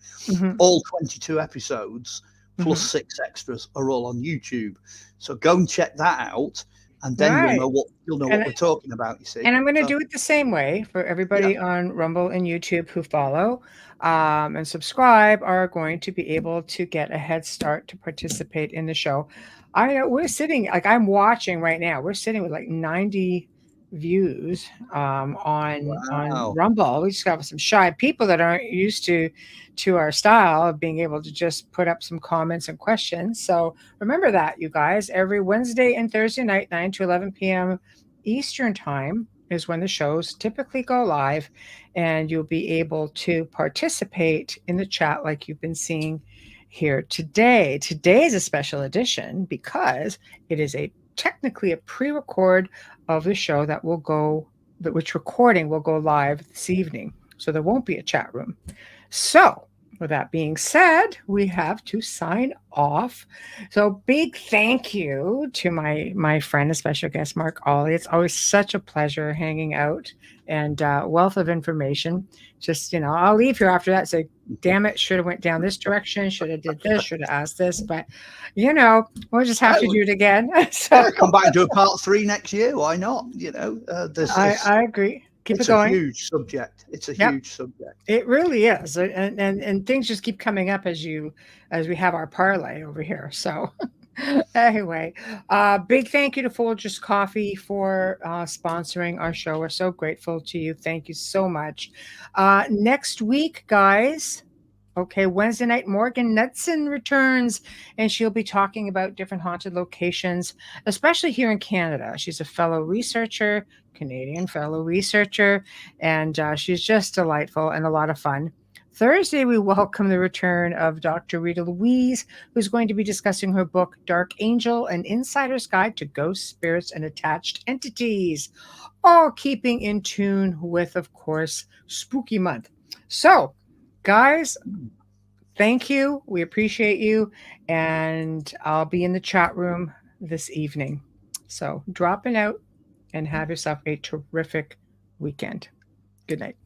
all 22 episodes plus 6 extras are all on YouTube. So go and check that out. And then you'll know what we're talking about, you see. And I'm going to do it the same way for everybody on Rumble and YouTube who follow and subscribe, are going to be able to get a head start to participate in the show. I know we're sitting, like I'm watching right now, we're sitting with like 90 views on Rumble. We just got some shy people that aren't used to our style of being able to just put up some comments and questions. So remember that, you guys, every Wednesday and Thursday night, 9 to 11 p.m. Eastern time is when the shows typically go live, and you'll be able to participate in the chat like you've been seeing here today. Today is a special edition because it is technically a pre-record of the show that will go, which recording will go live this evening. So there won't be a chat room. So with that being said, we have to sign off. So big thank you to my friend, a special guest, Mark Olly. It's always such a pleasure hanging out, and wealth of information. Just, I'll leave here after that and say, damn it, should have went down this direction, should have did this, should have asked this, but we'll just have to do it again. So come back and do a part 3 next year. Why not? I agree. Keep it going. It's a huge subject. It's a huge subject. It really is. And things just keep coming up as we have our parlay over here. So anyway, big thank you to Folgers Coffee for sponsoring our show. We're so grateful to you. Thank you so much. Next week, guys. Okay, Wednesday night, Morgan Knudsen returns, and she'll be talking about different haunted locations, especially here in Canada. She's a fellow researcher, Canadian fellow researcher, and she's just delightful and a lot of fun. Thursday, we welcome the return of Dr. Rita Louise, who's going to be discussing her book, Dark Angel, An Insider's Guide to Ghosts, Spirits, and Attached Entities, all keeping in tune with, of course, Spooky Month. So, guys, thank you. We appreciate you. And I'll be in the chat room this evening. So drop in out and have yourself a terrific weekend. Good night.